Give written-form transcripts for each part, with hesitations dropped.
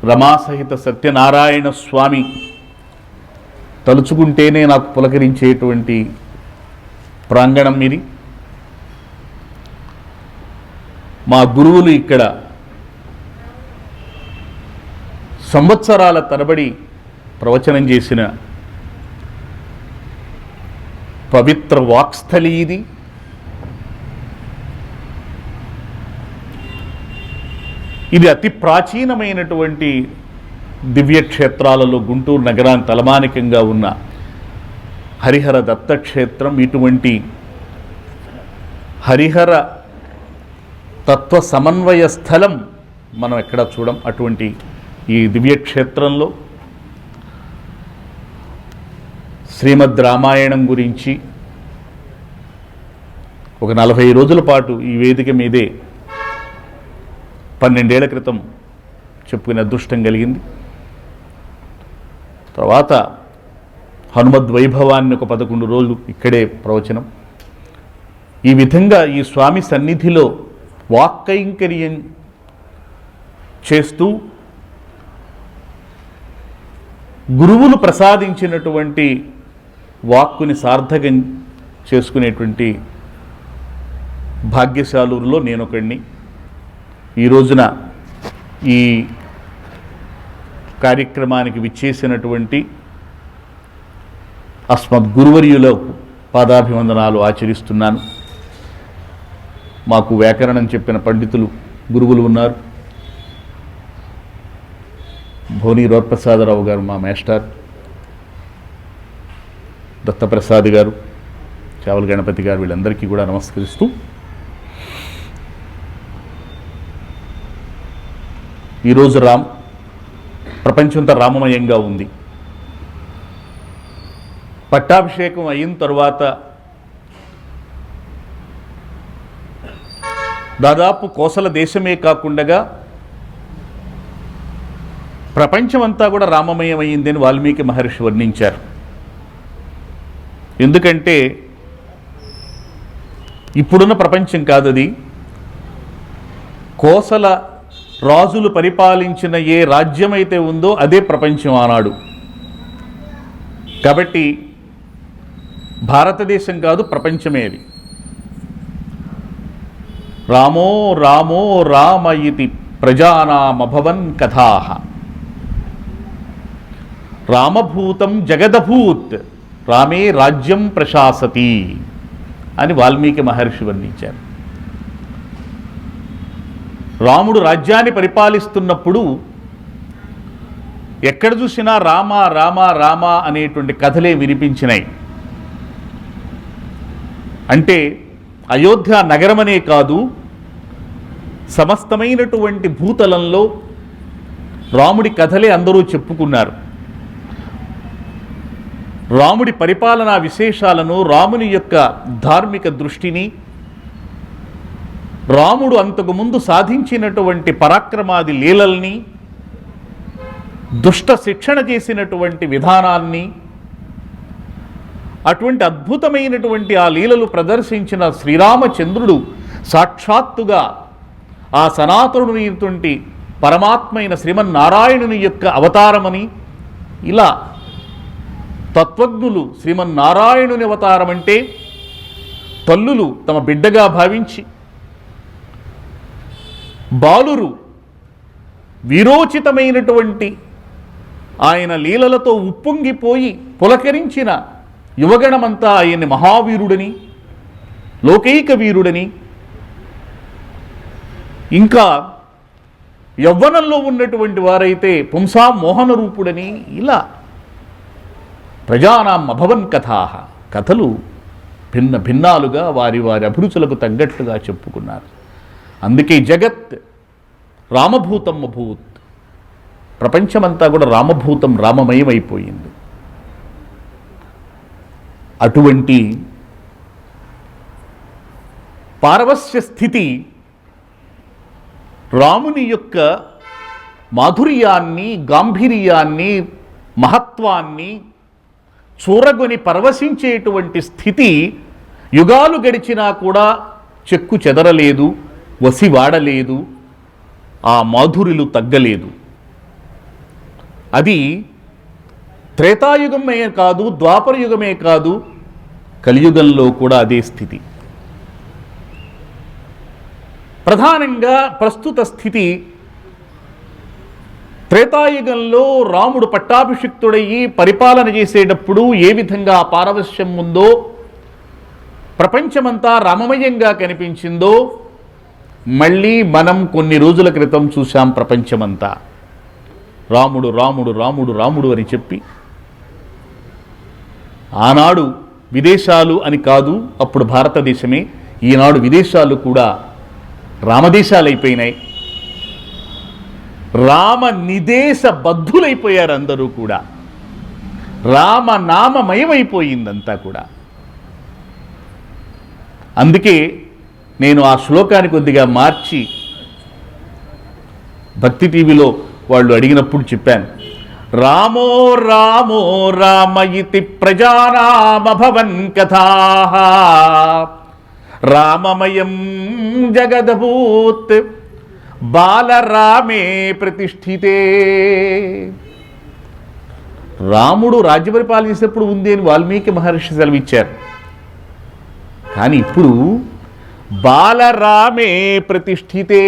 రమాసహిత సత్యనారాయణ స్వామి తలుచుకుంటేనే నాకు పులకరించేటువంటి ప్రాంగణం ఇది. మా గురువులు ఇక్కడ సంవత్సరాల తరబడి ప్రవచనం చేసిన పవిత్ర వాక్స్థలి ఇది. ఇది అతి ప్రాచీనమైనటువంటి దివ్యక్షేత్రాలలో గుంటూరు నగరానికి తలమానికంగా ఉన్న హరిహర దత్తక్షేత్రం. ఇటువంటి హరిహర తత్వ సమన్వయ స్థలం మనం ఎక్కడా చూడం. అటువంటి ఈ దివ్యక్షేత్రంలో శ్రీమద్ రామాయణం గురించి ఒక 40 రోజుల పాటు ఈ వేదిక మీదే 12 ఏళ్ల క్రితం చెప్పుకునే అదృష్టం కలిగింది. తర్వాత హనుమద్ వైభవాన్ని ఒక 11 రోజులు ఇక్కడే ప్రవచనం. ఈ విధంగా ఈ స్వామి సన్నిధిలో వాక్కైంకర్యం చేస్తూ గురువులు ప్రసాదించినటువంటి వాక్కుని సార్థకం చేసుకునేటువంటి భాగ్యశాలురులో నేనొకడిని. ఈ రోజున ఈ కార్యక్రమానికి విచ్చేసినటువంటి అస్మద్గురువర్యులకు పాదాభివందనాలు ఆచరిస్తున్నాను. మాకు వ్యాకరణం చెప్పిన పండితులు గురువులు ఉన్నారు. భోని రోర్ప్రసాదరావు గారు మా మేస్టార్, దత్తప్రసాద్ గారు, చావల్ గణపతి గారు, వీళ్ళందరికీ కూడా నమస్కరిస్తూ ఈరోజు ప్రపంచంతో రామమయంగా ఉంది. పట్టాభిషేకం అయిన తర్వాత దాదాపు కోసల దేశమే కాకుండా ప్రపంచమంతా కూడా రామమయమైందని వాల్మీకి మహర్షి వర్ణించారు. ఎందుకంటే ఇప్పుడున్న ప్రపంచం కాదది. కోసల రాజులు పరిపాలించిన ఏ రాజ్యమైతే ఉందో అదే ప్రపంచం ఆనాడు. కాబట్టి భారతదేశం కాదు, ప్రపంచమే అది. రామో రామో రామ ఇతి ప్రజానామభవన్ కథాః రామభూతం జగదభూత్ రామే రాజ్యం ప్రశాసతి అని వాల్మీకి మహర్షి వర్ణించారు. రాముడు రాజ్యాన్ని పరిపాలిస్తున్నప్పుడు ఎక్కడ చూసినా రామ రామ రామ అనేటువంటి కథలే వినిపించినాయి. అంటే అయోధ్య నగరమనే కాదు, సమస్తమైనటువంటి భూతలంలో రాముడి కథలే అందరూ చెప్పుకున్నారు. రాముడి పరిపాలనా విశేషాలను, రాముని యొక్క ధార్మిక దృష్టిని, రాముడు అంతకుముందు సాధించినటువంటి పరాక్రమాది లీలల్ని, దుష్ట శిక్షణ చేసినటువంటి విధానాన్ని, అటువంటి అద్భుతమైనటువంటి ఆ లీలలు ప్రదర్శించిన శ్రీరామచంద్రుడు సాక్షాత్తుగా ఆ సనాతనుడైనటువంటి పరమాత్మైన శ్రీమన్నారాయణుని యొక్క అవతారమని, ఇలా తత్వజ్ఞులు శ్రీమన్నారాయణుని అవతారం అంటే తల్లులు తమ బిడ్డగా భావించి, బాలురు వీరోచితమైనటువంటి ఆయన లీలలతో ఉప్పొంగిపోయి పులకరించిన యువగణమంతా ఆయన్ని మహావీరుడని, లోకైక వీరుడని, ఇంకా యవ్వనంలో ఉన్నటువంటి వారైతే పుంసా మోహన రూపుడని, ఇలా ప్రజానాం అభవన్ కథాః కథలు భిన్న భిన్నాలుగా వారి వారి అభిరుచులకు తగ్గట్టుగా చెప్పుకున్నారు. అందుకే జగత్ రామభూతం అభూత్, ప్రపంచమంతా కూడా రామభూతం రామమయమైపోయింది. అటువంటి పారవస్య స్థితి రాముని యొక్క మాధుర్యాన్ని, గాంభీర్యాన్ని, మహత్వాన్ని చూరగొని పరవశించేటువంటి స్థితి యుగాలు గడిచినా కూడా చెక్కు చెదరలేదు, వసివాడలేదు, ఆ మాధుర్యులు తగ్గలేదు. అది త్రేతాయుగమే కాదు, ద్వాపర యుగమే కాదు, కలియుగంలో కూడా అదే స్థితి. ప్రధానంగా ప్రస్తుత స్థితి త్రేతాయుగంలో రాముడు పట్టాభిషిక్తుడయ్యి పరిపాలన చేసేటప్పుడు ఏ విధంగా పారవశ్యం ఉందో, ప్రపంచమంతా రామమయంగా కనిపించిందో మళ్ళీ మనం కొన్ని రోజుల క్రితం చూశాం. ప్రపంచమంతా రాముడు రాముడు రాముడు రాముడు అని చెప్పి, ఆనాడు విదేశాలు అని కాదు, అప్పుడు భారతదేశమే, ఈనాడు విదేశాలు కూడా రామదేశాలైపోయినాయి. రామ నిదేశ బద్ధులైపోయారు అందరూ కూడా. రామనామమయమైపోయిందంతా కూడా. అందుకే నేను ఆ శ్లోకాన్ని కొద్దిగా మార్చి భక్తి టీవీలో వాళ్ళు అడిగినప్పుడు చెప్పాను. రామో రామో రామ ఇతి ప్రజానామభవన్ కథాః రామమయం జగదభూత్ బాలరామే ప్రతిష్ఠితే. రాముడు రాజ్య పరిపాలన చేసేప్పుడు ఉంది అని వాల్మీకి మహర్షి సెలవిచ్చారు. కానీ ఇప్పుడు బాలరామే ప్రతిష్ఠితే.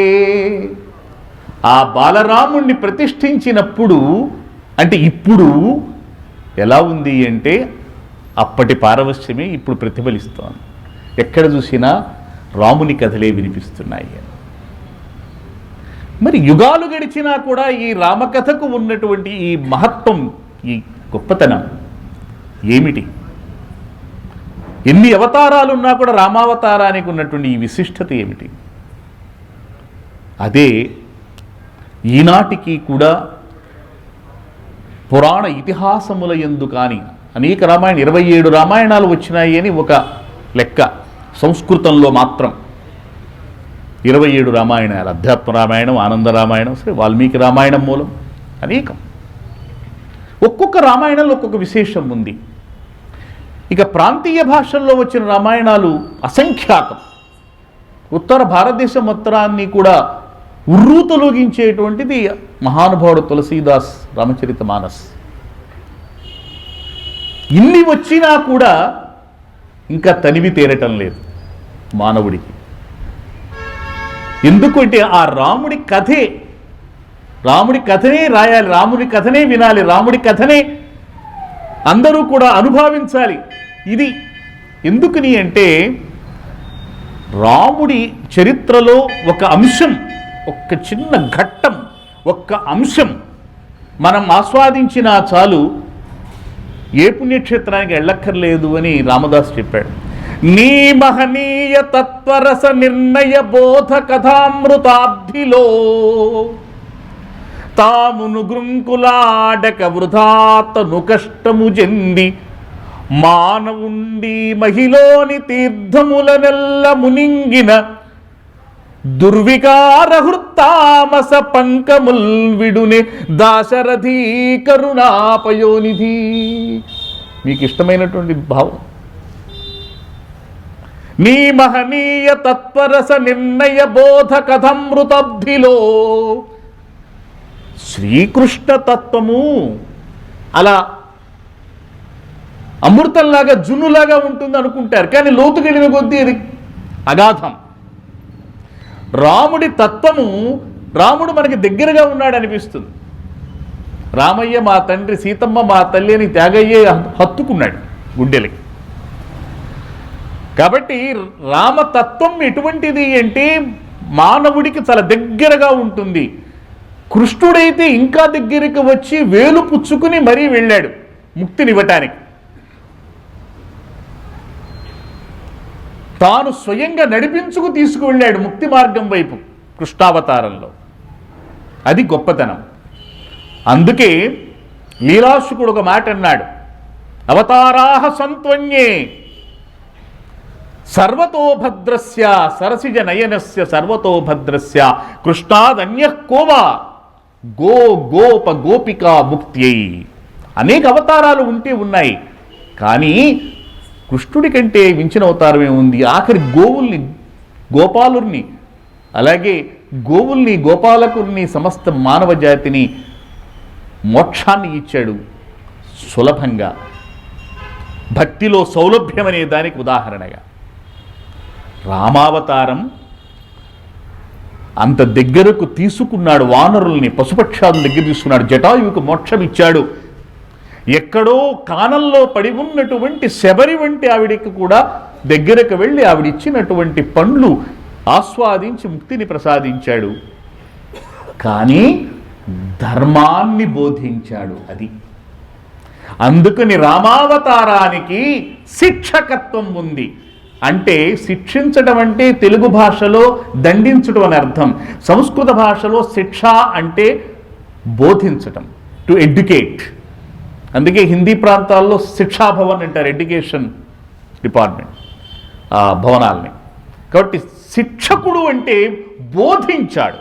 ఆ బాలరాముణ్ణి ప్రతిష్ఠించినప్పుడు అంటే ఇప్పుడు ఎలా ఉంది అంటే అప్పటి పారవశ్యమే ఇప్పుడు ప్రతిఫలిస్తోంది. ఎక్కడ చూసినా రాముని కథలే వినిపిస్తున్నాయి. మరి యుగాలు గడిచినా కూడా ఈ రామకథకు ఉన్నటువంటి ఈ మహత్వం, ఈ గొప్పతనం ఏమిటి? ఎన్ని అవతారాలున్నా కూడా రామావతారానికి ఉన్నటువంటి ఈ విశిష్టత ఏమిటి? అదే ఈనాటికి కూడా పురాణ ఇతిహాసముల యందు కానీ అనేక 27 రామాయణాలు వచ్చినాయి అని ఒక లెక్క. సంస్కృతంలో మాత్రం 27 రామాయణాలు, అధ్యాత్మ రామాయణం, ఆనంద రామాయణం, సరే వాల్మీకి రామాయణం మూలం అనేకం. ఒక్కొక్క రామాయణంలో ఒక్కొక్క విశేషం ఉంది. ఇక ప్రాంతీయ భాషల్లో వచ్చిన రామాయణాలు అసంఖ్యాకం. ఉత్తర భారతదేశం మొత్తాన్ని కూడా ఉర్రూతలూగించేటువంటిది మహానుభావుడు తులసీదాస్ రామచరిత మానస్. ఇన్ని వచ్చినా కూడా ఇంకా తనివి తీరటం లేదు మానవుడికి. ఎందుకంటే ఆ రాముడి కథనే రాయాలి, రాముడి కథనే వినాలి, రాముడి కథనే అందరూ కూడా అనుభవించాలి. ఇది ఎందుకని అంటే రాముడి చరిత్రలో ఒక అంశం, ఒక్క చిన్న ఘట్టం, ఒక్క అంశం మనం ఆస్వాదించినా చాలు, ఏ పుణ్యక్షేత్రానికి వెళ్ళక్కర్లేదు అని రామదాస్ చెప్పాడు. నీ మహనీయ తత్వరస నిర్ణయ బోధ కథామృతాబ్ధిలో తామును గృంకులాడక వృధాతను కష్టము చెంది మానవుండి మహిలోని తీర్థములనెల్ల మునింగిన దుర్వికార హృత్తామస పంకముల్ విడునే దాశరథీ కరుణాపయోనిధి. మీకు ఇష్టమైనటువంటి భావం. నీ మహనీయ తత్వరస నిర్ణయ బోధ కథమృతబ్ధిలో శ్రీకృష్ణ తత్వము అలా అమృతంలాగా జున్నులాగా ఉంటుంది అనుకుంటారు, కానీ లోతుకెళ్ళిన కొద్దీ అది అగాధం. రాముడి తత్వము, రాముడు మనకి దగ్గరగా ఉన్నాడు అనిపిస్తుంది. రామయ్య మా తండ్రి, సీతమ్మ మా తల్లి అని త్యాగయ్యే హత్తుకున్నాడు గుండెలకి. కాబట్టి రామతత్వం ఎటువంటిది అంటే మానవుడికి చాలా దగ్గరగా ఉంటుంది. కృష్ణుడైతే ఇంకా దగ్గరికి వచ్చి వేలు పుచ్చుకుని మరీ వెళ్ళాడు ముక్తినివ్వటానికి. తాను స్వయంగా నడిపించుకు తీసుకువెళ్ళాడు ముక్తి మార్గం వైపు కృష్ణావతారంలో. అది గొప్పతనం. అందుకే లీలాశుకుడు ఒక మాట అన్నాడు, అవతారాహ సంత్వన్యే సర్వతోభద్రస్య సరసిజ నయనస్య సర్వతోభద్రస్య కృష్ణాదన్యః కోవా గో గోప గోపికా ముక్త్యై. అనేక అవతారాలు ఉన్నాయి, కానీ కృష్ణుడి కంటే మించిన అవతారమే ఉంది. ఆఖరి గోవుల్ని, గోపాలుర్ని, అలాగే గోవుల్ని, గోపాలకుల్ని, సమస్త మానవ జాతిని మోక్షాన్ని ఇచ్చాడు సులభంగా, భక్తిలో సౌలభ్యం అనే దానికి ఉదాహరణగా. రామావతారం అంత దగ్గరకు తీసుకున్నాడు, వానరుల్ని పశుపక్షాదుల దగ్గర తీసుకున్నాడు, జటాయువుకు మోక్షం ఇచ్చాడు. ఎక్కడో కానంలో పడి ఉన్నటువంటి శబరి వంటి ఆవిడికి కూడా దగ్గరకు వెళ్ళి ఆవిడిచ్చినటువంటి పండ్లు ఆస్వాదించి ముక్తిని ప్రసాదించాడు. కానీ ధర్మాన్ని బోధించాడు. అది అందుకని రామావతారానికి శిక్షకత్వం ఉంది. అంటే శిక్షించడం అంటే తెలుగు భాషలో దండించడం అని అర్థం. సంస్కృత భాషలో శిక్ష అంటే బోధించటం, టు ఎడ్యుకేట్. అందుకే హిందీ ప్రాంతాల్లో శిక్షాభవన్ అంటారు, ఎడ్యుకేషన్ డిపార్ట్మెంట్ భవనాల్ని. కాబట్టి శిక్షకుడు అంటే బోధించాడు,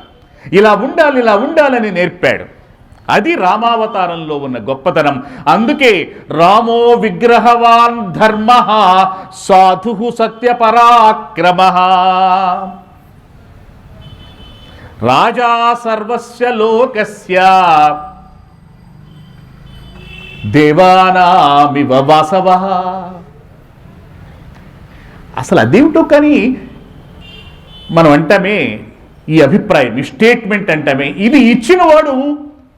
ఇలా ఉండాలి ఇలా ఉండాలని నేర్పాడు. అది రామావతారంలో ఉన్న గొప్పతనం. అందుకే రామో విగ్రహవాన్ ధర్మ సాధు సత్యపరాక్రమ రాజా సర్వస్య లోకస్య దేవానామివ వాసవః. అసలు అదేమిటో కానీ మనం అంటామే, ఈ అభిప్రాయం, ఈ స్టేట్మెంట్ అంటామే, ఇది ఇచ్చినవాడు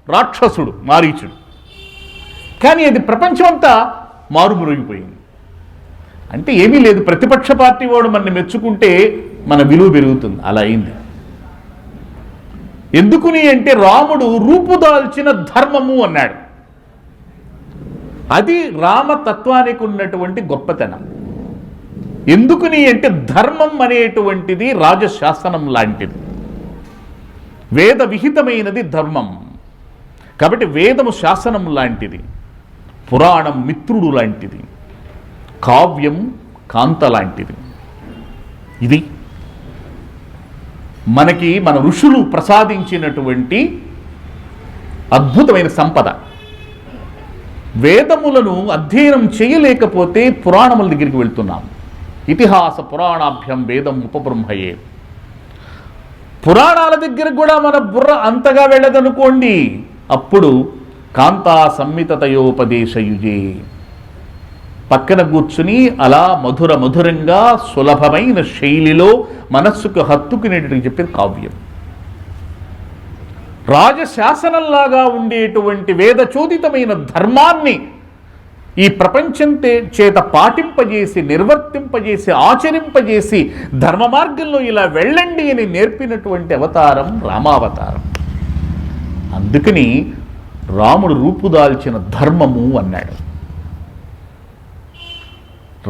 రాక్షసుడు, మారీచుడు. కానీ అది ప్రపంచమంతా మారుమురిగిపోయింది. అంటే ఏమీ లేదు, ప్రతిపక్ష పార్టీ వాడు మనని మెచ్చుకుంటే మన విలువ పెరుగుతుంది. అలా అయింది. ఎందుకుని అంటే రాముడు రూపుదాల్చిన ధర్మము అన్నాడు. అది రామతత్వానికి ఉన్నటువంటి గొప్పతనం. ఎందుకుని అంటే ధర్మం అనేటువంటిది రాజశాసనం లాంటిది, వేద విహితమైనది ధర్మం. కాబట్టి వేదము శాసనం లాంటిది, పురాణం మిత్రుడు లాంటిది, కావ్యం కాంత లాంటిది. ఇది మనకి మన ఋషులు ప్రసాదించినటువంటి అద్భుతమైన సంపద. వేదములను అధ్యయనం చేయలేకపోతే పురాణముల దగ్గరికి వెళ్తున్నాం. ఇతిహాస పురాణాభ్యం వేదం ఉపబ్రహ్మయే. పురాణాల దగ్గర కూడా మన బుర్ర అంతగా వెళ్ళదనుకోండి, అప్పుడు కాంతా సంహితతయోపదేశయుజే, పక్కన కూర్చుని అలా మధురంగా సులభమైన శైలిలో మనస్సుకు హత్తుకునేటట్టు చెప్పేది కావ్యం. రాజశాసనంలాగా ఉండేటువంటి వేదచోదితమైన ధర్మాన్ని ఈ ప్రపంచం చేత పాటింపజేసి, నిర్వర్తింపజేసి, ఆచరింపజేసి ధర్మ మార్గంలో ఇలా వెళ్ళండి అని నేర్పినటువంటి అవతారం రామావతారం. అందుకని రాముడు రూపుదాల్చిన ధర్మము అన్నాడు.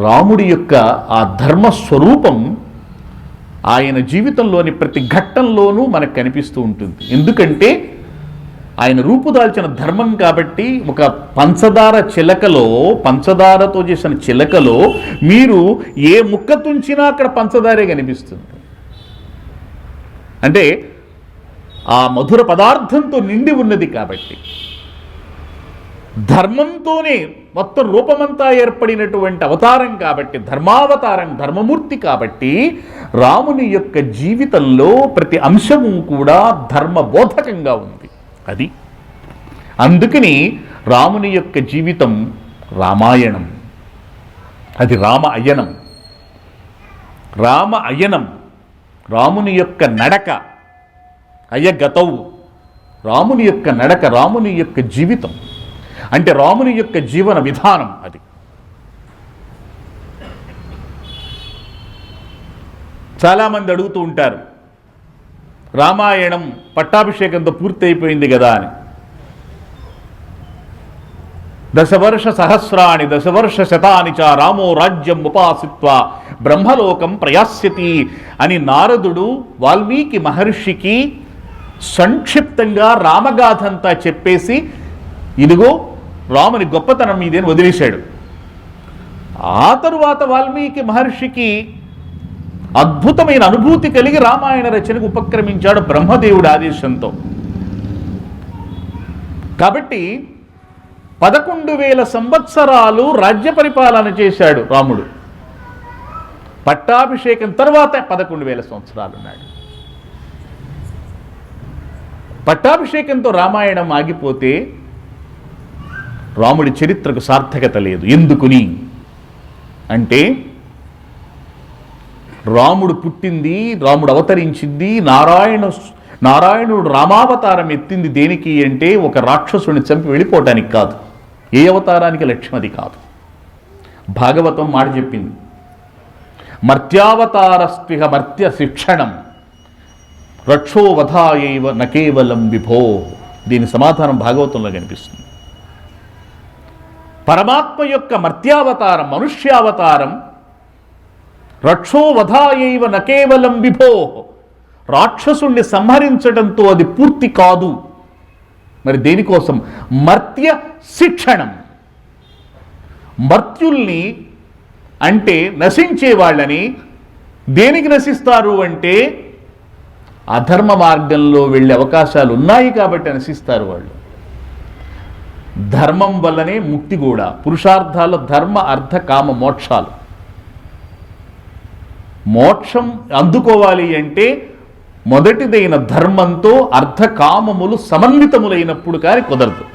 రాముడి యొక్క ఆ ధర్మ స్వరూపం ఆయన జీవితంలోని ప్రతి ఘట్టంలోనూ మనకు కనిపిస్తూ ఉంటుంది. ఎందుకంటే ఆయన రూపుదాల్చిన ధర్మం కాబట్టి. ఒక పంచదార చిలకలో, పంచదారతో చేసిన చిలకలో మీరు ఏ ముక్క తుంచినా అక్కడ పంచదారే కనిపిస్తుంది. అంటే ఆ మధుర పదార్థంతో నిండి ఉన్నది కాబట్టి. ధర్మంతోనే మొత్తం రూపమంతా ఏర్పడినటువంటి అవతారం కాబట్టి, ధర్మావతారం, ధర్మమూర్తి కాబట్టి రాముని యొక్క జీవితంలో ప్రతి అంశము కూడా ధర్మబోధకంగా ఉంది. అది అందుకని రాముని యొక్క జీవితం రామాయణం. అది రామ అయనం. రామ అయనం, రాముని యొక్క నడక, అయగతవు, రాముని యొక్క నడక, రాముని యొక్క జీవితం అంటే రాముని యొక్క జీవన విధానం. అది చాలామంది అడుగుతూ ఉంటారు, రామాయణం పట్టాభిషేకంతో పూర్తి అయిపోయింది కదా అని. దశవర్ష సహస్రాణి దశవర్ష శతాని చ రామో రాజ్యం ఉపాసిత్వా బ్రహ్మలోకం ప్రయాస్యతి అని నారదుడు వాల్మీకి మహర్షికి సంక్షిప్తంగా రామగాథంతా చెప్పేసి, ఇదిగో రాముని గొప్పతనం మీదేని వదిలేశాడు. ఆ తరువాత వాల్మీకి మహర్షికి అద్భుతమైన అనుభూతి కలిగి రామాయణ రచనకు ఉపక్రమించాడు బ్రహ్మదేవుడి ఆదేశంతో. కాబట్టి 11,000 సంవత్సరాలు రాజ్య పరిపాలన చేశాడు రాముడు. పట్టాభిషేకం తర్వాత 11,000 సంవత్సరాలు ఉన్నాడు. పట్టాభిషేకంతో రామాయణం ఆగిపోతే రాముడి చరిత్రకు సార్థకత లేదు. ఎందుకుని అంటే రాముడు పుట్టింది, రాముడు అవతరించింది, నారాయణుడు రామావతారం ఎత్తింది దేనికి అంటే ఒక రాక్షసుని చంపి వెళ్ళిపోవటానికి కాదు. ఏ అవతారానికి లక్ష్యం అది కాదు. భాగవతం మాట చెప్పింది, మర్త్యావతారస్పిహ మర్త్య శిక్షణం రక్షోవధాయైవ నకేవలం విభో. దీని సమాధానం భాగవతంలో కనిపిస్తుంది. పరమాత్మ యొక్క మర్త్యావతారం, మనుష్యావతారం రక్షోవధాయైవ నకేవలం విభో, రాక్షసుణ్ణి సంహరించడంతో అది పూర్తి కాదు. మరి దేనికోసం? మర్త్య శిక్షణం. మర్త్యుల్ని అంటే నశించే వాళ్ళని దేనికి నశిస్తారు అంటే అధర్మ మార్గంలో వెళ్ళే అవకాశాలు ఉన్నాయి కాబట్టి నశిస్తారు వాళ్ళు. ధర్మం వల్లనే ముక్తి కూడా. పురుషార్థాలు ధర్మ అర్థ కామ మోక్షాలు. మోక్షం అందుకోవాలి అంటే మొదటిదైన ధర్మంతో అర్థకామములు సమన్వితములైనప్పుడు కానీ కుదరదు.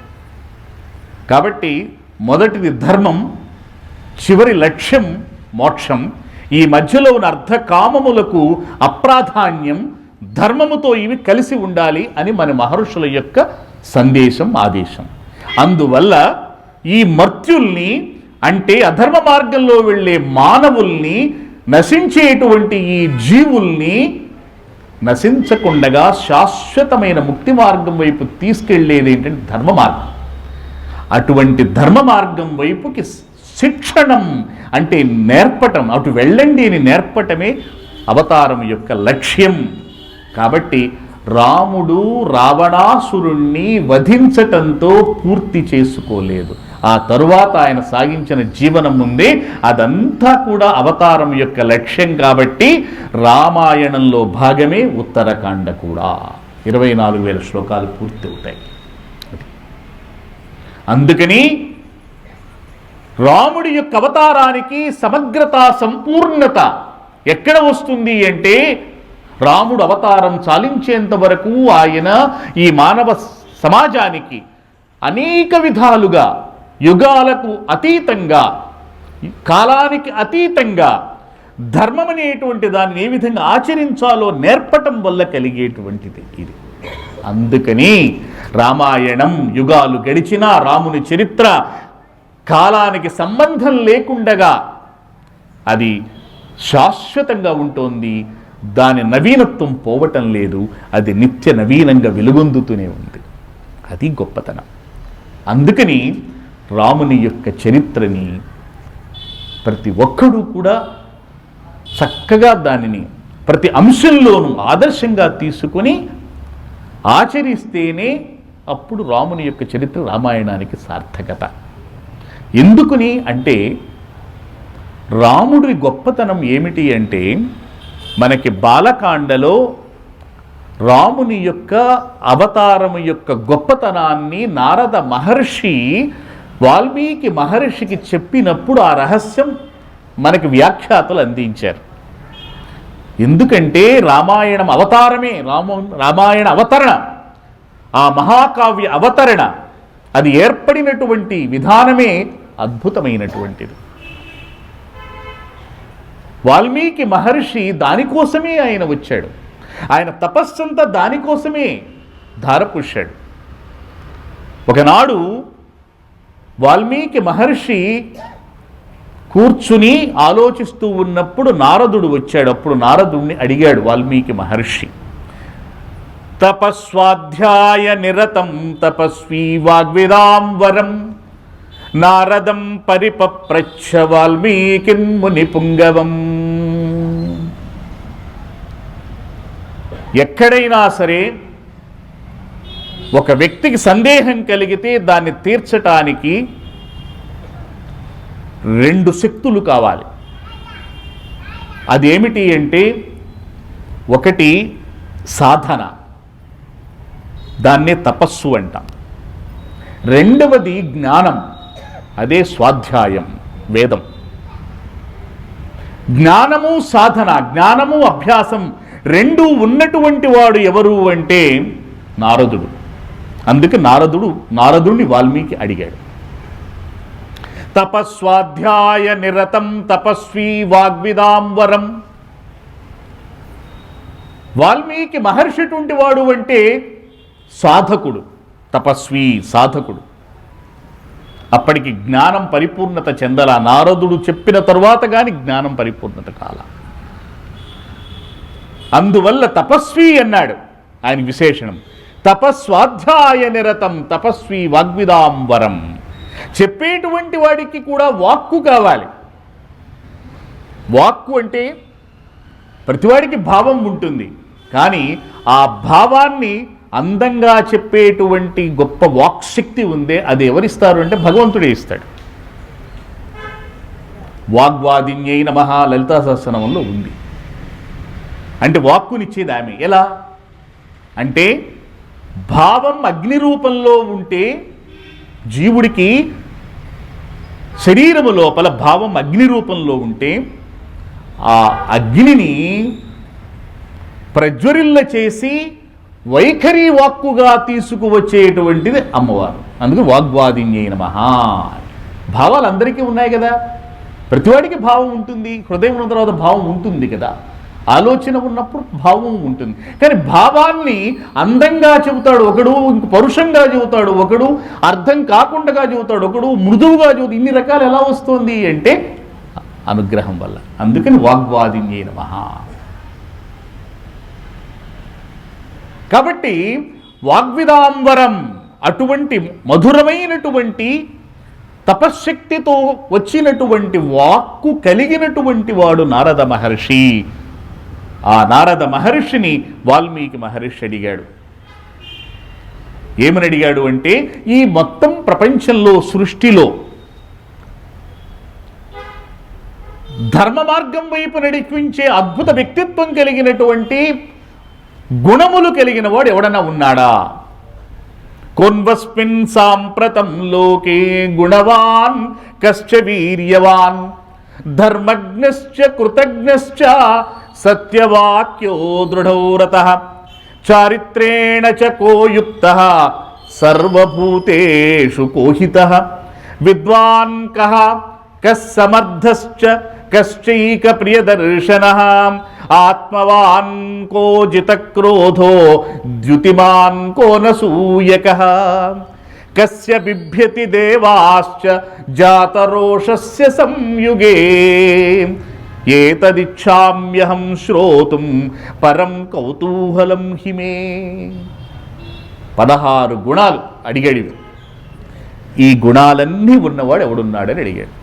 కాబట్టి మొదటిది ధర్మం, చివరి లక్ష్యం మోక్షం. ఈ మధ్యలో ఉన్న అర్థకామములకు అప్రాధాన్యం, ధర్మముతో ఇవి కలిసి ఉండాలి అని మన మహర్షుల యొక్క సందేశం, ఆదేశం. అందువల్ల ఈ మర్త్యుల్ని అంటే అధర్మ మార్గంలో వెళ్ళే మానవుల్ని, నశించేటువంటి ఈ జీవుల్ని నశించకుండగా శాశ్వతమైన ముక్తి మార్గం వైపు తీసుకెళ్లేది ఏంటంటే ధర్మ మార్గం. అటువంటి ధర్మ మార్గం వైపుకి శిక్షణం అంటే నేర్పటం, అటు వెళ్ళండి అని నేర్పటమే అవతారం యొక్క లక్ష్యం. కాబట్టి రాముడు రావణాసురుణ్ణి వధించటంతో పూర్తి చేసుకోలేదు. ఆ తరువాత ఆయన సాగించిన జీవనం ముందే అదంతా కూడా అవతారం యొక్క లక్ష్యం. కాబట్టి రామాయణంలో భాగమే ఉత్తరకాండ కూడా. 24,000 శ్లోకాలు పూర్తి అవుతాయి. అందుకని రాముడి యొక్క అవతారానికి సమగ్రత, సంపూర్ణత ఎక్కడ వస్తుంది అంటే రాముడు అవతారం చాలించేంత వరకు ఆయన ఈ మానవ సమాజానికి అనేక విధాలుగా, యుగాలకు అతీతంగా, కాలానికి అతీతంగా ధర్మం అనేటువంటి దాన్ని ఏ విధంగా ఆచరించాలో నేర్పటం వల్ల కలిగేటువంటిది ఇది. అందుకని రామాయణం యుగాలు గడిచినా రాముని చరిత్ర కాలానికి సంబంధం లేకుండగా అది శాశ్వతంగా ఉంటుంది. దాని నవీనత్వం పోవటం లేదు. అది నిత్య నవీనంగా వెలుగొందుతూనే ఉంది. అది గొప్పతనం. అందుకని రాముని యొక్క చరిత్రని ప్రతి ఒక్కడూ కూడా చక్కగా దానిని ప్రతి అంశంలోనూ ఆదర్శంగా తీసుకొని ఆచరిస్తేనే అప్పుడు రాముని యొక్క చరిత్ర రామాయణానికి సార్థకత. ఎందుకుని అంటే రాముడి గొప్పతనం ఏమిటి అంటే మనకి బాలకాండలో రాముని యొక్క అవతారము యొక్క గొప్పతనాన్ని నారద మహర్షి వాల్మీకి మహర్షికి చెప్పినప్పుడు ఆ రహస్యం మనకి వ్యాఖ్యాతలు అందించారు. ఎందుకంటే రామాయణం అవతారమే, రామాయణ అవతరణ, ఆ మహాకావ్య అవతరణ అది ఏర్పడినటువంటి విధానమే అద్భుతమైనటువంటిది. వాల్మీకి మహర్షి దానికోసమే ఆయన వచ్చాడు. ఆయన తపస్సంతా దానికోసమే ధారపుష్యాడు. ఒకనాడు వాల్మీకి మహర్షి కూర్చుని ఆలోచిస్తూ ఉన్నప్పుడు నారదుడు వచ్చాడు. అప్పుడు నారదుడిని అడిగాడు వాల్మీకి మహర్షి, తపస్వాధ్యాయ నిరతం తపస్వీ వాగ్విదాం వరం నారదం పరిపప్రచ్ఛ వాల్మీకిన్ ముని పుంగవం. ఎక్కడైనా సరే ఒక వ్యక్తికి సందేహం కలిగితే దాన్ని తీర్చటానికి 2 శక్తులు కావాలి. అదేమిటి అంటే ఒకటి సాధన, దాన్నే తపస్సు అంటాం. రెండవది జ్ఞానం, అదే స్వాధ్యాయం, వేదం. జ్ఞానము సాధన, జ్ఞానము అభ్యాసం రెండూ ఉన్నటువంటి వాడు ఎవరు అంటే నారదుడు. అందుకే నారదుడిని వాల్మీకి అడిగాడు. తపస్వాధ్యాయ నిరతం తపస్వీ వాగ్విదాంబరం. వాల్మీకి మహర్షి అటువంటి వాడు అంటే సాధకుడు, తపస్వి సాధకుడు. అప్పటికి జ్ఞానం పరిపూర్ణత చెందల. నారదుడు చెప్పిన తరువాత కానీ జ్ఞానం పరిపూర్ణత కాల. అందువల్ల తపస్వి అన్నాడు ఆయన విశేషణం. తపస్వాధ్యాయ నిరతం తపస్వి వాగ్విదాంబరం. చెప్పేటువంటి వాడికి కూడా వాక్కు కావాలి. వాక్కు అంటే ప్రతివాడికి భావం ఉంటుంది, కానీ ఆ భావాన్ని అందంగా చెప్పేటువంటి గొప్ప వాక్శక్తి ఉందే, అది ఎవరిస్తారు అంటే భగవంతుడే ఇస్తాడు. వాగ్వాదిన్యై నమః లలితా సహస్రనామంలో ఉంది. అంటే వాక్కునిచ్చేది ఆమె. ఎలా అంటే భావం అగ్ని రూపంలో ఉంటే జీవుడికి శరీరము లోపల భావం అగ్ని రూపంలో ఉంటే ఆ అగ్నిని ప్రజ్వరిల్ల చేసి వైఖరి వాక్కుగా తీసుకువచ్చేటువంటిది అమ్మవారు. అందుకే వాగ్వాదిన్యై నమః. భావాలు అందరికీ ఉన్నాయి కదా, ప్రతివాడికి భావం ఉంటుంది. హృదయం ఉన్న తర్వాత భావం ఉంటుంది కదా, ఆలోచన ఉన్నప్పుడు భావం ఉంటుంది. కానీ భావాన్ని అందంగా చెబుతాడు ఒకడు, ఇంక పరుషంగా చెబుతాడు ఒకడు, అర్థం కాకుండా చెబుతాడు ఒకడు, మృదువుగా చెబుతాడు. ఇన్ని రకాలు ఎలా వస్తుంది అంటే అనుగ్రహం వల్ల. అందుకని వాగ్వాదిన్యై నమః. కాబట్టి వాగ్విదాంబరం అటువంటి మధురమైనటువంటి తపశ్శక్తితో వచ్చినటువంటి వాక్కు కలిగినటువంటి వాడు నారద మహర్షి. ఆ నారద మహర్షిని వాల్మీకి మహర్షి అడిగాడు. ఏమని అడిగాడు అంటే, ఈ మొత్తం ప్రపంచంలో సృష్టిలో ధర్మ మార్గం వైపు నడిపించే అద్భుత వ్యక్తిత్వం కలిగినటువంటి గుణములు కలిగిన వాడు ఎవడన్నా ఉన్నాడా? కొన్వస్మిన్ సాంప్రతం లోకే గుణవాన్ కశ్చ వీర్యవాన్ ధర్మజ్ఞశ్చ కృతజ్ఞశ్చ సత్యవాక్యో దృఢోరతః చారిత్రేణ చ కో యుక్తః సర్వభూతేషు కోహితః విద్వాన్ కః కస్ సమర్థశ్చ కశ్చైక ప్రియదర్శనః ఆత్మవాన్ కో జితక్రోధో ద్యుతిమాన్ కో నసూయకః కస్య బిభ్యతి దేవాశ్చ జాతరోషస్య సంయుగే ఏతదిచ్ఛామ్యహం శ్రోతుం పరం కౌతూహలం హిమే. 16 గుణాలు అడిగాడు. ఈ గుణాలన్నీ ఉన్నవాడు ఎవడున్నాడని అడిగాడు.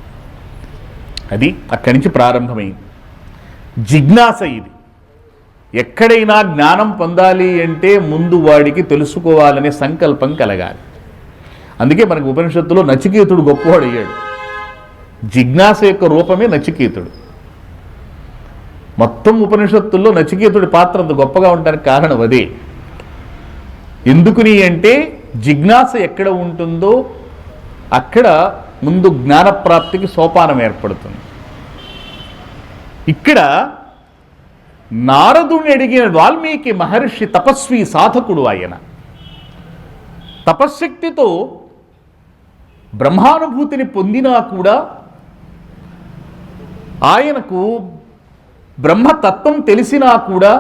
అది అక్కడి నుంచి ప్రారంభమైంది జిజ్ఞాస. ఇది ఎక్కడైనా జ్ఞానం పొందాలి అంటే ముందు వాడికి తెలుసుకోవాలనే సంకల్పం కలగాలి. అందుకే మనకు ఉపనిషత్తులో నచికేతుడు గొప్పవాడు అయ్యాడు. జిజ్ఞాస యొక్క రూపమే నచికేతుడు. మొత్తం ఉపనిషత్తుల్లో నచికేతుడి పాత్ర అంత గొప్పగా ఉండడానికి కారణం అదే. ఎందుకుని అంటే జిజ్ఞాస ఎక్కడ ఉంటుందో అక్కడ ముందు జ్ఞానప్రాప్తికి సోపానం ఏర్పడుతుంది. ఇక్కడ నారదుని అడిగిన వాల్మీకి మహర్షి తపస్వి సాధకుడు. ఆయన తపశ్శక్తితో బ్రహ్మానుభూతిని పొందినా కూడా ఆయనకు బ్రహ్మతత్వం తెలిసినా కూడా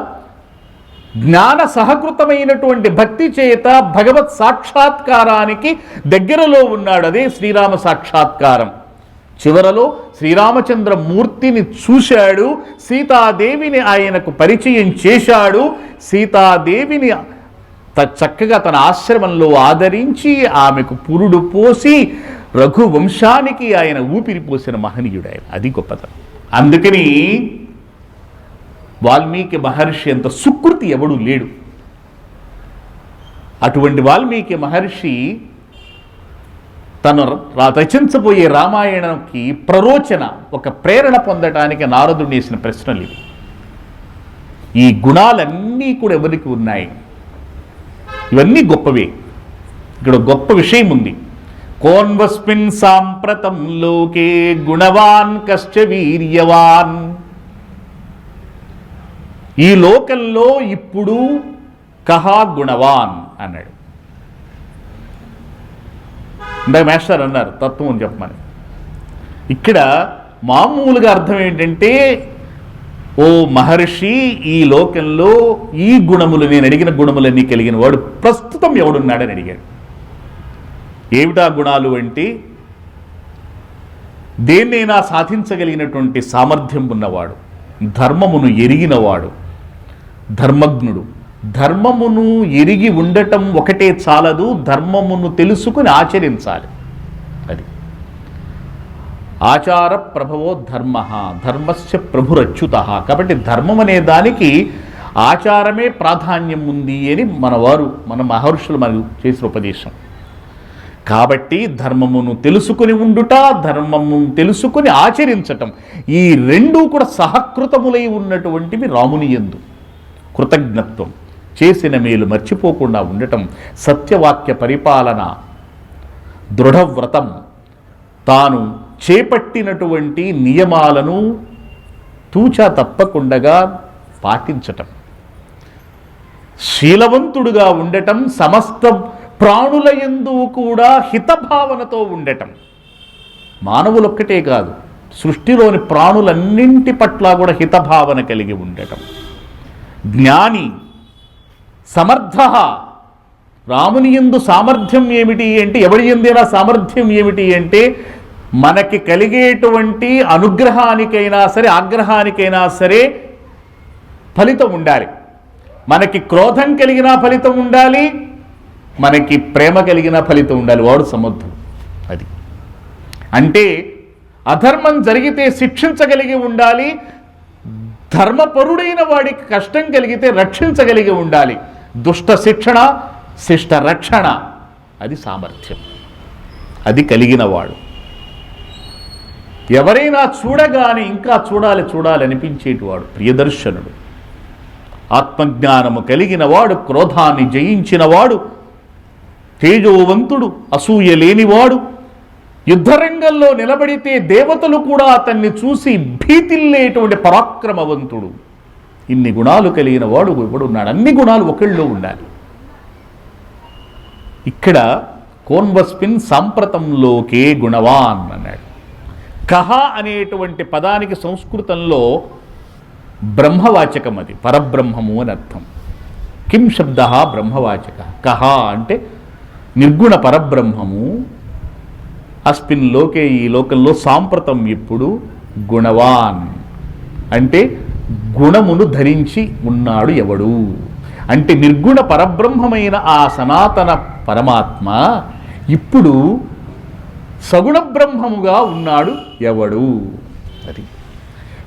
జ్ఞాన సహకృతమైనటువంటి భక్తి చేత భగవత్ సాక్షాత్కారానికి దగ్గరలో ఉన్నాడు. అదే శ్రీరామ సాక్షాత్కారం. చివరలో శ్రీరామచంద్ర మూర్తిని చూశాడు, సీతాదేవిని ఆయనకు పరిచయం చేశాడు. సీతాదేవిని చక్కగా తన ఆశ్రమంలో ఆదరించి ఆమెకు పురుడు పోసి రఘువంశానికి ఆయన ఊపిరి పోసిన మహనీయుడు ఆయన. అది గొప్పతనం. అందుకని వాల్మీకి మహర్షి అంత సుకృతి ఎవడు లేడు. అటువంటి వాల్మీకి మహర్షి తను రచించబోయే రామాయణంకి ప్రరోచన, ఒక ప్రేరణ పొందటానికి నారదుడు వేసిన ప్రశ్నలు ఇవి. ఈ గుణాలన్నీ కూడా ఎవరికి ఉన్నాయి? ఇవన్నీ గొప్పవే. ఇక్కడ గొప్ప విషయం ఉంది. కోన్వస్మిన్ సాంప్రతం లోకే గుణవాన్ కశ్చ వీర్యవాన్. ఈ లోకంలో ఇప్పుడు కహా గుణవాన్ అన్నాడు. ఇందాక మాస్టర్ అన్నారు తత్వం అని చెప్పమని. ఇక్కడ మామూలుగా అర్థం ఏంటంటే, ఓ మహర్షి, ఈ లోకంలో ఈ గుణములు, నేను అడిగిన గుణములన్నీ కలిగిన వాడు ప్రస్తుతం ఎవడున్నాడని అడిగాడు. ఏమిటా గుణాలు అంటే, దేన్నైనా సాధించగలిగినటువంటి సామర్థ్యం ఉన్నవాడు, ధర్మమును ఎరిగినవాడు, ధర్మజ్ఞుడు. ధర్మమును ఎరిగి ఉండటం ఒకటే చాలదు, ధర్మమును తెలుసుకుని ఆచరించాలి. అది ఆచార ప్రభవో ధర్మ, ధర్మస్య ప్రభురచ్యుత. కాబట్టి ధర్మం అనే దానికి ఆచారమే ప్రాధాన్యం ఉంది అని మన మహర్షులు మనకు చేసిన ఉపదేశం. కాబట్టి ధర్మమును తెలుసుకుని ఉండుట, ధర్మమును తెలుసుకుని ఆచరించటం, ఈ రెండూ కూడా సహకృతములై ఉన్నటువంటివి రాముని యందు. కృతజ్ఞత్వం, చేసిన మేలు మర్చిపోకుండా ఉండటం, సత్యవాక్య పరిపాలన, దృఢవ్రతం, తాను చేపట్టినటువంటి నియమాలను తూచా తప్పకుండా పాటించటం, శీలవంతుడుగా ఉండటం, సమస్త ప్రాణుల యందు కూడా హితభావనతో ఉండటం. మానవులొక్కటే కాదు, సృష్టిలోని ప్రాణులన్నింటి పట్ల కూడా హితభావన కలిగి ఉండటం. జ్ఞాని, సమర్థ. రాముని యందు సామర్థ్యం ఏమిటి అంటే, ఎవరి యందైనా సామర్థ్యం ఏమిటి అంటే, మనకి కలిగేటువంటి అనుగ్రహానికైనా సరే ఆగ్రహానికైనా సరే ఫలితం ఉండాలి. మనకి క్రోధం కలిగిన ఫలితం ఉండాలి, మనకి ప్రేమ కలిగిన ఫలితం ఉండాలి. వాడు సమర్థుడు. అది అంటే అధర్మం జరిగితే శిక్షించగలిగి ఉండాలి, ధర్మపరుడైన వాడికి కష్టం కలిగితే రక్షించగలిగి ఉండాలి. దుష్ట శిక్షణ, శిష్ట రక్షణ, అది సామర్థ్యం. అది కలిగినవాడు. ఎవరైనా చూడగానే ఇంకా చూడాలి అనిపించేటివాడు ప్రియదర్శనుడు. ఆత్మజ్ఞానము కలిగినవాడు, క్రోధాన్ని జయించినవాడు, తేజోవంతుడు, అసూయ లేనివాడు, యుద్ధరంగంలో నిలబడితే దేవతలు కూడా అతన్ని చూసి భీతిల్లేటువంటి పరాక్రమవంతుడు. ఇన్ని గుణాలు కలిగిన వాడు ఎవడున్నాడు? అన్ని గుణాలు ఒకళ్ళలో ఉండాలి. ఇక్కడ కోన్వస్మిన్ సాంప్రతంలోకే గుణవాన్ అన్నాడు. కహ అనేటువంటి పదానికి సంస్కృతంలో బ్రహ్మవాచకం, అది పరబ్రహ్మము అని అర్థం. కిం శబ్ద బ్రహ్మవాచక. కహ అంటే నిర్గుణ పరబ్రహ్మము. అస్మిన్ లోకే, ఈ లోకంలో, సాంప్రతం ఇప్పుడు, గుణవాన్ అంటే గుణమును ధరించి ఉన్నాడు ఎవడు అంటే, నిర్గుణ పరబ్రహ్మమైన ఆ సనాతన పరమాత్మ ఇప్పుడు సగుణ బ్రహ్మముగా ఉన్నాడు ఎవడు? అది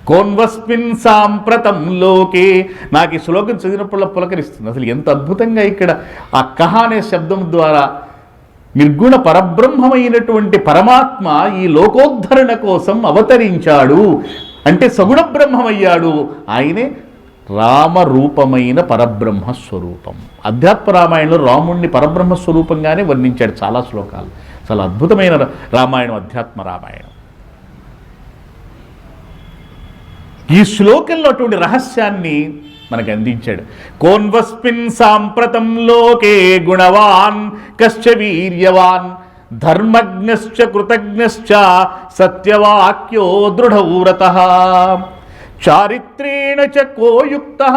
కోన్వస్మిన్ సాంప్రతం లోకే. నాకు ఈ శ్లోకం చదివినప్పుడు పులకరిస్తుంది. అసలు ఎంత అద్భుతంగా ఇక్కడ ఆ కహ అనే శబ్దం ద్వారా నిర్గుణ పరబ్రహ్మమైనటువంటి పరమాత్మ ఈ లోకోద్ధరణ కోసం అవతరించాడు అంటే సగుణ బ్రహ్మమయ్యాడు. ఆయనే రామరూపమైన పరబ్రహ్మ స్వరూపం. అధ్యాత్మ రామాయణంలో రాముణ్ణి పరబ్రహ్మ స్వరూపంగానే వర్ణించాడు చాలా శ్లోకాలు. చాలా అద్భుతమైన రామాయణం అధ్యాత్మ రామాయణం. ఈ శ్లోకంలో అటువంటి రహస్యాన్ని మనకు అందించాడు. కోన్వస్మిన్ సాంప్రతం లోకే గుణవాన్ కశ్చ వీర్యవాన్ ధర్మజ్ఞశ్చ కృతజ్ఞశ్చ సత్యవాక్యో దృఢవ్రతః చారిత్రేణ చ కోయుక్తః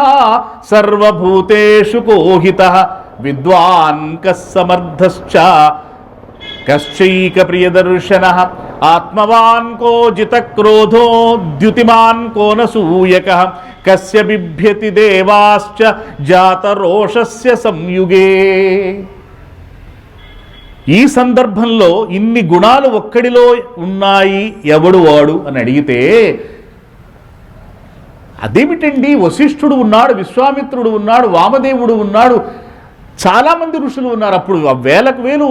సర్వభూతేషు కోహితః విద్వాన్ కస్ సమర్థశ్చ కశ్చైక ప్రియదర్శనః ఆత్మవాన్ కో జితక్రోధో ద్యుతిమాన్ కో నసూయకః కస్య బిభ్యతి దేవాశ్చ జాతరోషస్య సంయుగే. ఈ సందర్భంలో ఇన్ని గుణాలు ఒక్కడిలో ఉన్నాయి, ఎవడు వాడు అని అడిగితే, అదేమిటండి, వశిష్ఠుడు ఉన్నాడు, విశ్వామిత్రుడు ఉన్నాడు, వామదేవుడు ఉన్నాడు, చాలామంది ఋషులు ఉన్నారు. అప్పుడు వేలకు వేలు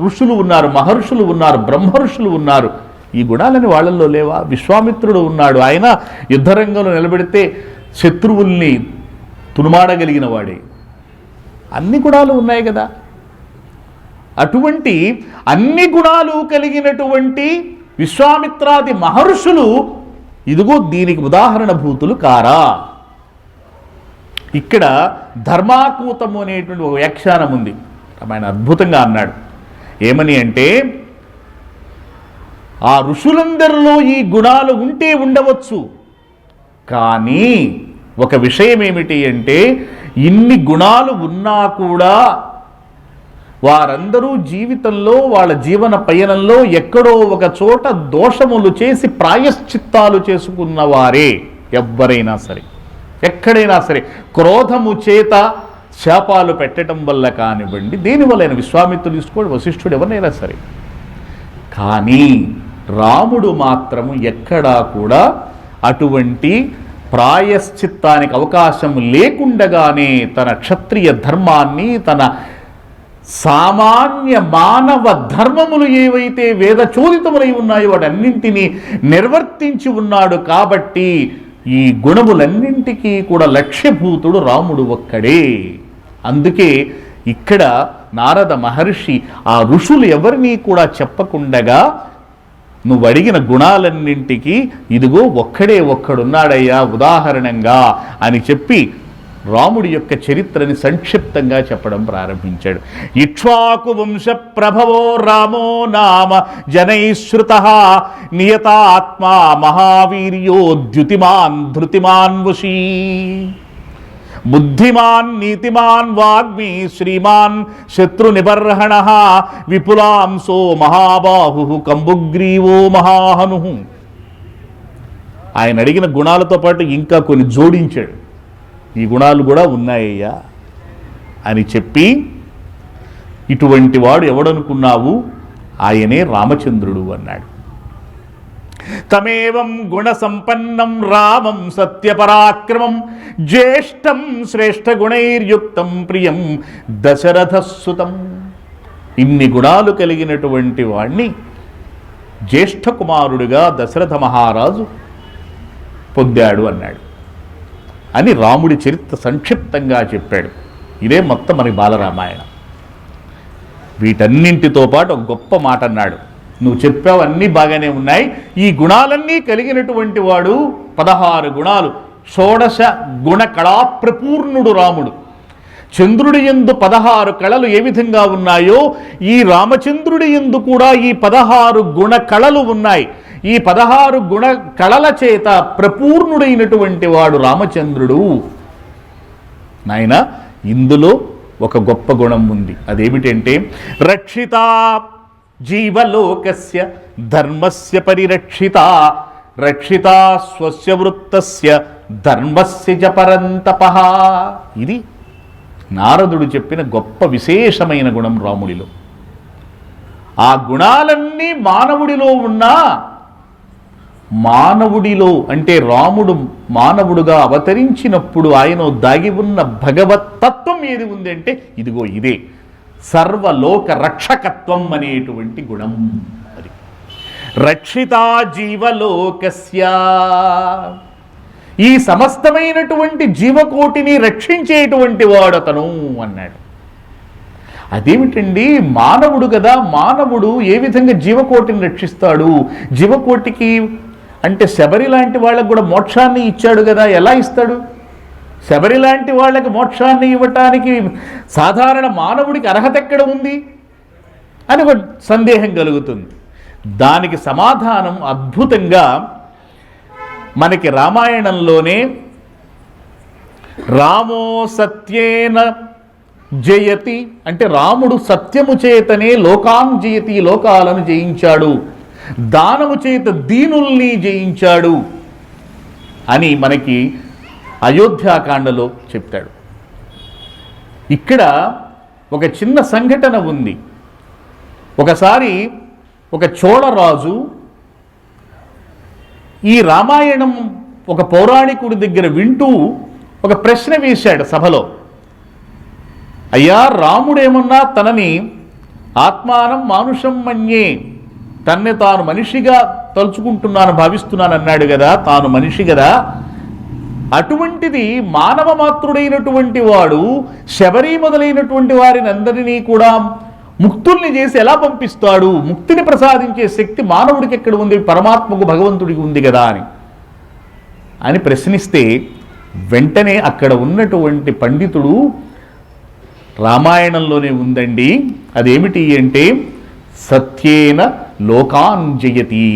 ఋషులు ఉన్నారు, మహర్షులు ఉన్నారు, బ్రహ్మర్షులు ఉన్నారు. ఈ గుణాలని వాళ్ళల్లో లేవా? విశ్వామిత్రుడు ఉన్నాడు, ఆయన యుద్ధరంగంలో నిలబెడితే శత్రువుల్ని తునుమాడగలిగిన వాడే. అన్ని గుణాలు ఉన్నాయి కదా. అటువంటి అన్ని గుణాలు కలిగినటువంటి విశ్వామిత్రాది మహర్షులు ఇదిగో దీనికి ఉదాహరణ భూతులు కారా? ఇక్కడ ధర్మాకూతము అనేటువంటి ఒక వ్యాఖ్యానం ఉంది. ఆయన అద్భుతంగా అన్నాడు. ఏమని అంటే, ఆ ఋషులందరిలో ఈ గుణాలు ఉంటే ఉండవచ్చు. కానీ ఒక విషయం ఏమిటి అంటే, ఇన్ని గుణాలు ఉన్నా కూడా వారందరూ జీవితంలో వాళ్ళ జీవన పయనంలో ఎక్కడో ఒక చోట దోషములు చేసి ప్రాయశ్చిత్తాలు చేసుకున్నవారే. ఎవ్వరైనా సరే, ఎక్కడైనా సరే, క్రోధము చేత శాపాలు పెట్టడం వల్ల కానివ్వండి, దేనివల్ల విశ్వామిత్రుడు తీసుకోండి, వశిష్ఠుడు, ఎవరినైనా సరే. కానీ రాముడు మాత్రము ఎక్కడా కూడా అటువంటి ప్రాయశ్చిత్తానికి అవకాశం లేకుండగానే తన క్షత్రియ ధర్మాన్ని, తన సామాన్య మానవ ధర్మములు ఏవైతే వేదచోదితములై ఉన్నాయో వాటన్నింటినీ నిర్వర్తించి ఉన్నాడు. కాబట్టి ఈ గుణములన్నింటికీ కూడా లక్ష్యభూతుడు రాముడు ఒక్కడే. అందుకే ఇక్కడ నారద మహర్షి ఆ ఋషులు ఎవరినీ కూడా చెప్పకుండగా నువ్వు అడిగిన గుణాలన్నింటికి ఇదిగో ఒక్కడే ఒక్కడున్నాడయ్యా ఉదాహరణంగా అని చెప్పి రాముడి యొక్క చరిత్రని సంక్షిప్తంగా చెప్పడం ప్రారంభించాడు. ఇక్ష్వాకు వంశ ప్రభవో రామో నామ జనైశ్రుతః నియతాత్మా మహావీర్యో ద్యుతిమాన్ ధృతిమాన్ వశీ బుద్ధిమాన్ నీతిమాన్ వాగ్మి శ్రీమాన్ శత్రునిబర్హణః విపులాంసో మహాబాహు కంబుగ్రీవో మహాహను. ఆయన అడిగిన గుణాలతో పాటు ఇంకా కొన్ని జోడించాడు. ఈ గుణాలు కూడా ఉన్నాయ్యా అని చెప్పి, ఇటువంటి వాడు ఎవడనుకున్నావు, ఆయనే రామచంద్రుడు అన్నాడు. తమేవం గుణ సంపన్నం రామం సత్యపరాక్రమం జ్యేష్టం శ్రేష్ఠ గుణైర్యుక్తం ప్రియం దశరథసుతం. ఇన్ని గుణాలు కలిగినటువంటి వాణ్ణి జ్యేష్ఠ కుమారుడిగా దశరథ మహారాజు పొందాడు అన్నాడు అని రాముడి చరిత్ర సంక్షిప్తంగా చెప్పాడు. ఇదే మొత్తం మనకి బాలరామాయణం. వీటన్నింటితో పాటు ఒక గొప్ప మాట అన్నాడు. నువ్వు చెప్పావు అన్నీ బాగానే ఉన్నాయి, ఈ గుణాలన్నీ కలిగినటువంటి వాడు 16 గుణాలు, షోడశ గుణ కళాప్రపూర్ణుడు రాముడు. చంద్రుడి యందు 16 కళలు ఏ విధంగా ఉన్నాయో ఈ రామచంద్రుడి యందు కూడా ఈ 16 గుణ కళలు ఉన్నాయి. ఈ 16 గుణ కళల చేత ప్రపూర్ణుడైనటువంటి వాడు రామచంద్రుడు. నాయన, ఇందులో ఒక గొప్ప గుణం ఉంది. అదేమిటంటే రక్షిత జీవలోకస్య ధర్మస్య పరిరక్షిత రక్షిత స్వస్య వృత్తస్య ధర్మస్య చ పరంతపః. ఇది నారదుడు చెప్పిన గొప్ప విశేషమైన గుణం రాముడిలో. ఆ గుణాలన్నీ మానవుడిలో ఉన్నా, మానవుడిలో అంటే రాముడు మానవుడుగా అవతరించినప్పుడు ఆయన దాగి ఉన్న భగవత్తత్వం ఏది ఉంది అంటే ఇదిగో ఇదే సర్వలోక రక్షకత్వం అనేటువంటి గుణం. అది రక్షిత జీవలోకస్య, ఈ సమస్తమైనటువంటి జీవకోటిని రక్షించేటువంటి వాడతను అన్నాడు. అదేమిటండి, మానవుడు కదా, మానవుడు ఏ విధంగా జీవకోటిని రక్షిస్తాడు? జీవకోటికి అంటే శబరి లాంటి వాళ్ళకు కూడా మోక్షాన్ని ఇచ్చాడు కదా, ఎలా ఇస్తాడు? శబరి లాంటి వాళ్ళకి మోక్షాన్ని ఇవ్వటానికి సాధారణ మానవుడికి అర్హత ఎక్కడ ఉంది అని ఒక సందేహం కలుగుతుంది. దానికి సమాధానం అద్భుతంగా మనకి రామాయణంలోనే రామో సత్యేన జయతి అంటే రాముడు సత్యము చేతనే లోకాన్ జయతి, లోకాలను జయించాడు, దానము చేత దీనుల్ని జయించాడు అని మనకి అయోధ్యాకాండలో చెప్తాడు. ఇక్కడ ఒక చిన్న సంఘటన ఉంది. ఒకసారి ఒక చోళరాజు ఈ రామాయణం ఒక పౌరాణికుడి దగ్గర వింటూ ఒక ప్రశ్న వేశాడు సభలో. అయ్యా, రాముడేమన్నా తనని ఆత్మానం మానుషం మన్యే, తన్నే తాను మనిషిగా తలుచుకుంటున్నాను భావిస్తున్నాను అన్నాడు కదా, తాను మనిషి కదా, అటువంటిది మానవ మాతృడైనటువంటి వాడు శబరి మొదలైనటువంటి వారిని అందరినీ కూడా ముక్తుల్ని చేసి ఎలా పంపిస్తాడు? ముక్తిని ప్రసాదించే శక్తి మానవుడికి ఎక్కడ ఉంది? పరమాత్మకు భగవంతుడికి ఉంది కదా అని ప్రశ్నిస్తే వెంటనే అక్కడ ఉన్నటువంటి పండితుడు రామాయణంలోనే ఉందండి, అదేమిటి అంటే సత్యేన లోకాన్ జయతి.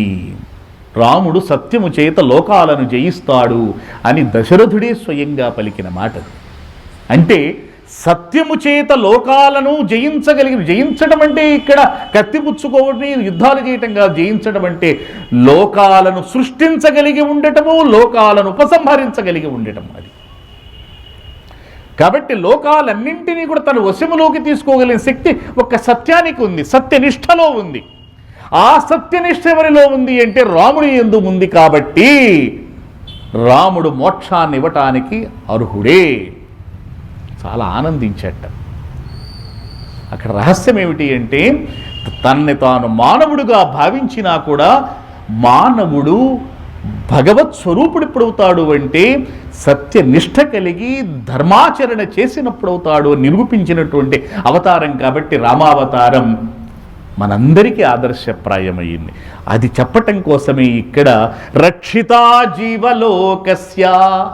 రాముడు సత్యము చేత లోకాలను జయిస్తాడు అని దశరథుడే స్వయంగా పలికిన మాట. అంటే సత్యము చేత లోకాలను జయించడం అంటే ఇక్కడ కత్తిపుచ్చుకోవడం యుద్ధాలు చేయటం కాదు. జయించడం అంటే లోకాలను సృష్టించగలిగి ఉండటము, లోకాలను ఉపసంహరించగలిగి ఉండటం. అది కాబట్టి లోకాలన్నింటినీ కూడా తన వశములోకి తీసుకోగలిగిన శక్తి ఒక్క సత్యానికి ఉంది, సత్యనిష్టలో ఉంది. ఆ సత్యనిష్ట ఎవరిలో ఉంది అంటే రాముడి యందు ఉంది. కాబట్టి రాముడు మోక్షాన్ని ఇవ్వటానికి అర్హుడే. చాలా ఆనందించట. అక్కడ రహస్యం ఏమిటి అంటే తనని తాను మానవుడుగా భావించినా కూడా మానవుడు భగవత్ స్వరూపుడు ఎప్పుడవుతాడు అంటే సత్యనిష్ట కలిగి ధర్మాచరణ చేసినప్పుడవుతాడు నిరూపించినటువంటి అవతారం. కాబట్టి రామావతారం మనందరికీ ఆదర్శప్రాయమైంది. అది చెప్పటం కోసమే ఇక్కడ రక్షితా జీవలోకస్య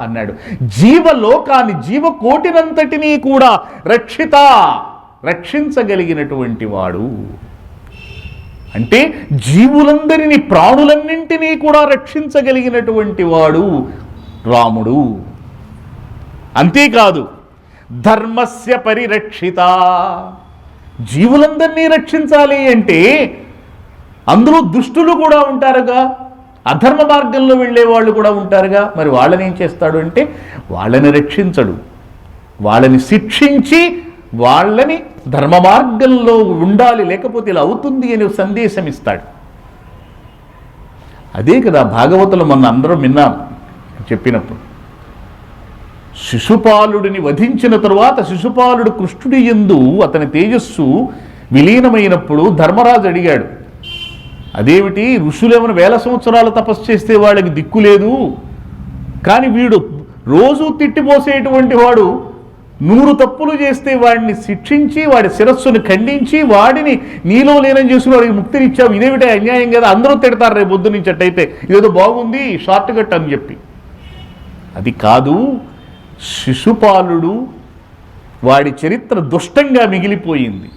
అన్నాడు. జీవలోకాన్ని, జీవకోటినంతటినీ కూడా రక్షించగలిగినటువంటి వాడు. అంటే జీవులందరినీ, ప్రాణులన్నింటినీ కూడా రక్షించగలిగినటువంటి వాడు రాముడు. అంతేకాదు ధర్మస్య పరిరక్షిత. జీవులందరినీ రక్షించాలి అంటే అందులో దుష్టులు కూడా ఉంటారుగా, అధర్మ మార్గంలో వెళ్ళే వాళ్ళు కూడా ఉంటారుగా. మరి వాళ్ళని ఏం చేస్తాడు అంటే వాళ్ళని రక్షించడు, వాళ్ళని శిక్షించి వాళ్ళని ధర్మ మార్గంలో ఉండాలి, లేకపోతే ఇలా అవుతుంది అనే సందేశం ఇస్తాడు. అదే కదా భాగవతులు మొన్న అందరం విన్నాం చెప్పినప్పుడు. శిశుపాలుడిని వధించిన తరువాత శిశుపాలుడు కృష్ణుడి యందు అతని తేజస్సు విలీనమైనప్పుడు ధర్మరాజు అడిగాడు, అదేమిటి ఋషులేమైనా 1000 సంవత్సరాలు తపస్సు చేస్తే వాళ్ళకి దిక్కు లేదు, కానీ వీడు రోజు తిట్టిపోసేటువంటి వాడు 100 తప్పులు చేస్తే వాడిని శిక్షించి వాడి శిరస్సును ఖండించి వాడిని నీలో లీనం చేసి వాడికి ముక్తినిచ్చావు, ఇదేమిటే అన్యాయం కదా, అందరూ తిడతారు రేపు పొద్దు నుంచి అట్టయితే, ఇదేదో బాగుంది షార్ట్ కట్ అని చెప్పి. అది కాదు, శిశుపాలుడు వాడి చరిత్ర దుష్టంగా మిగిలిపోయింది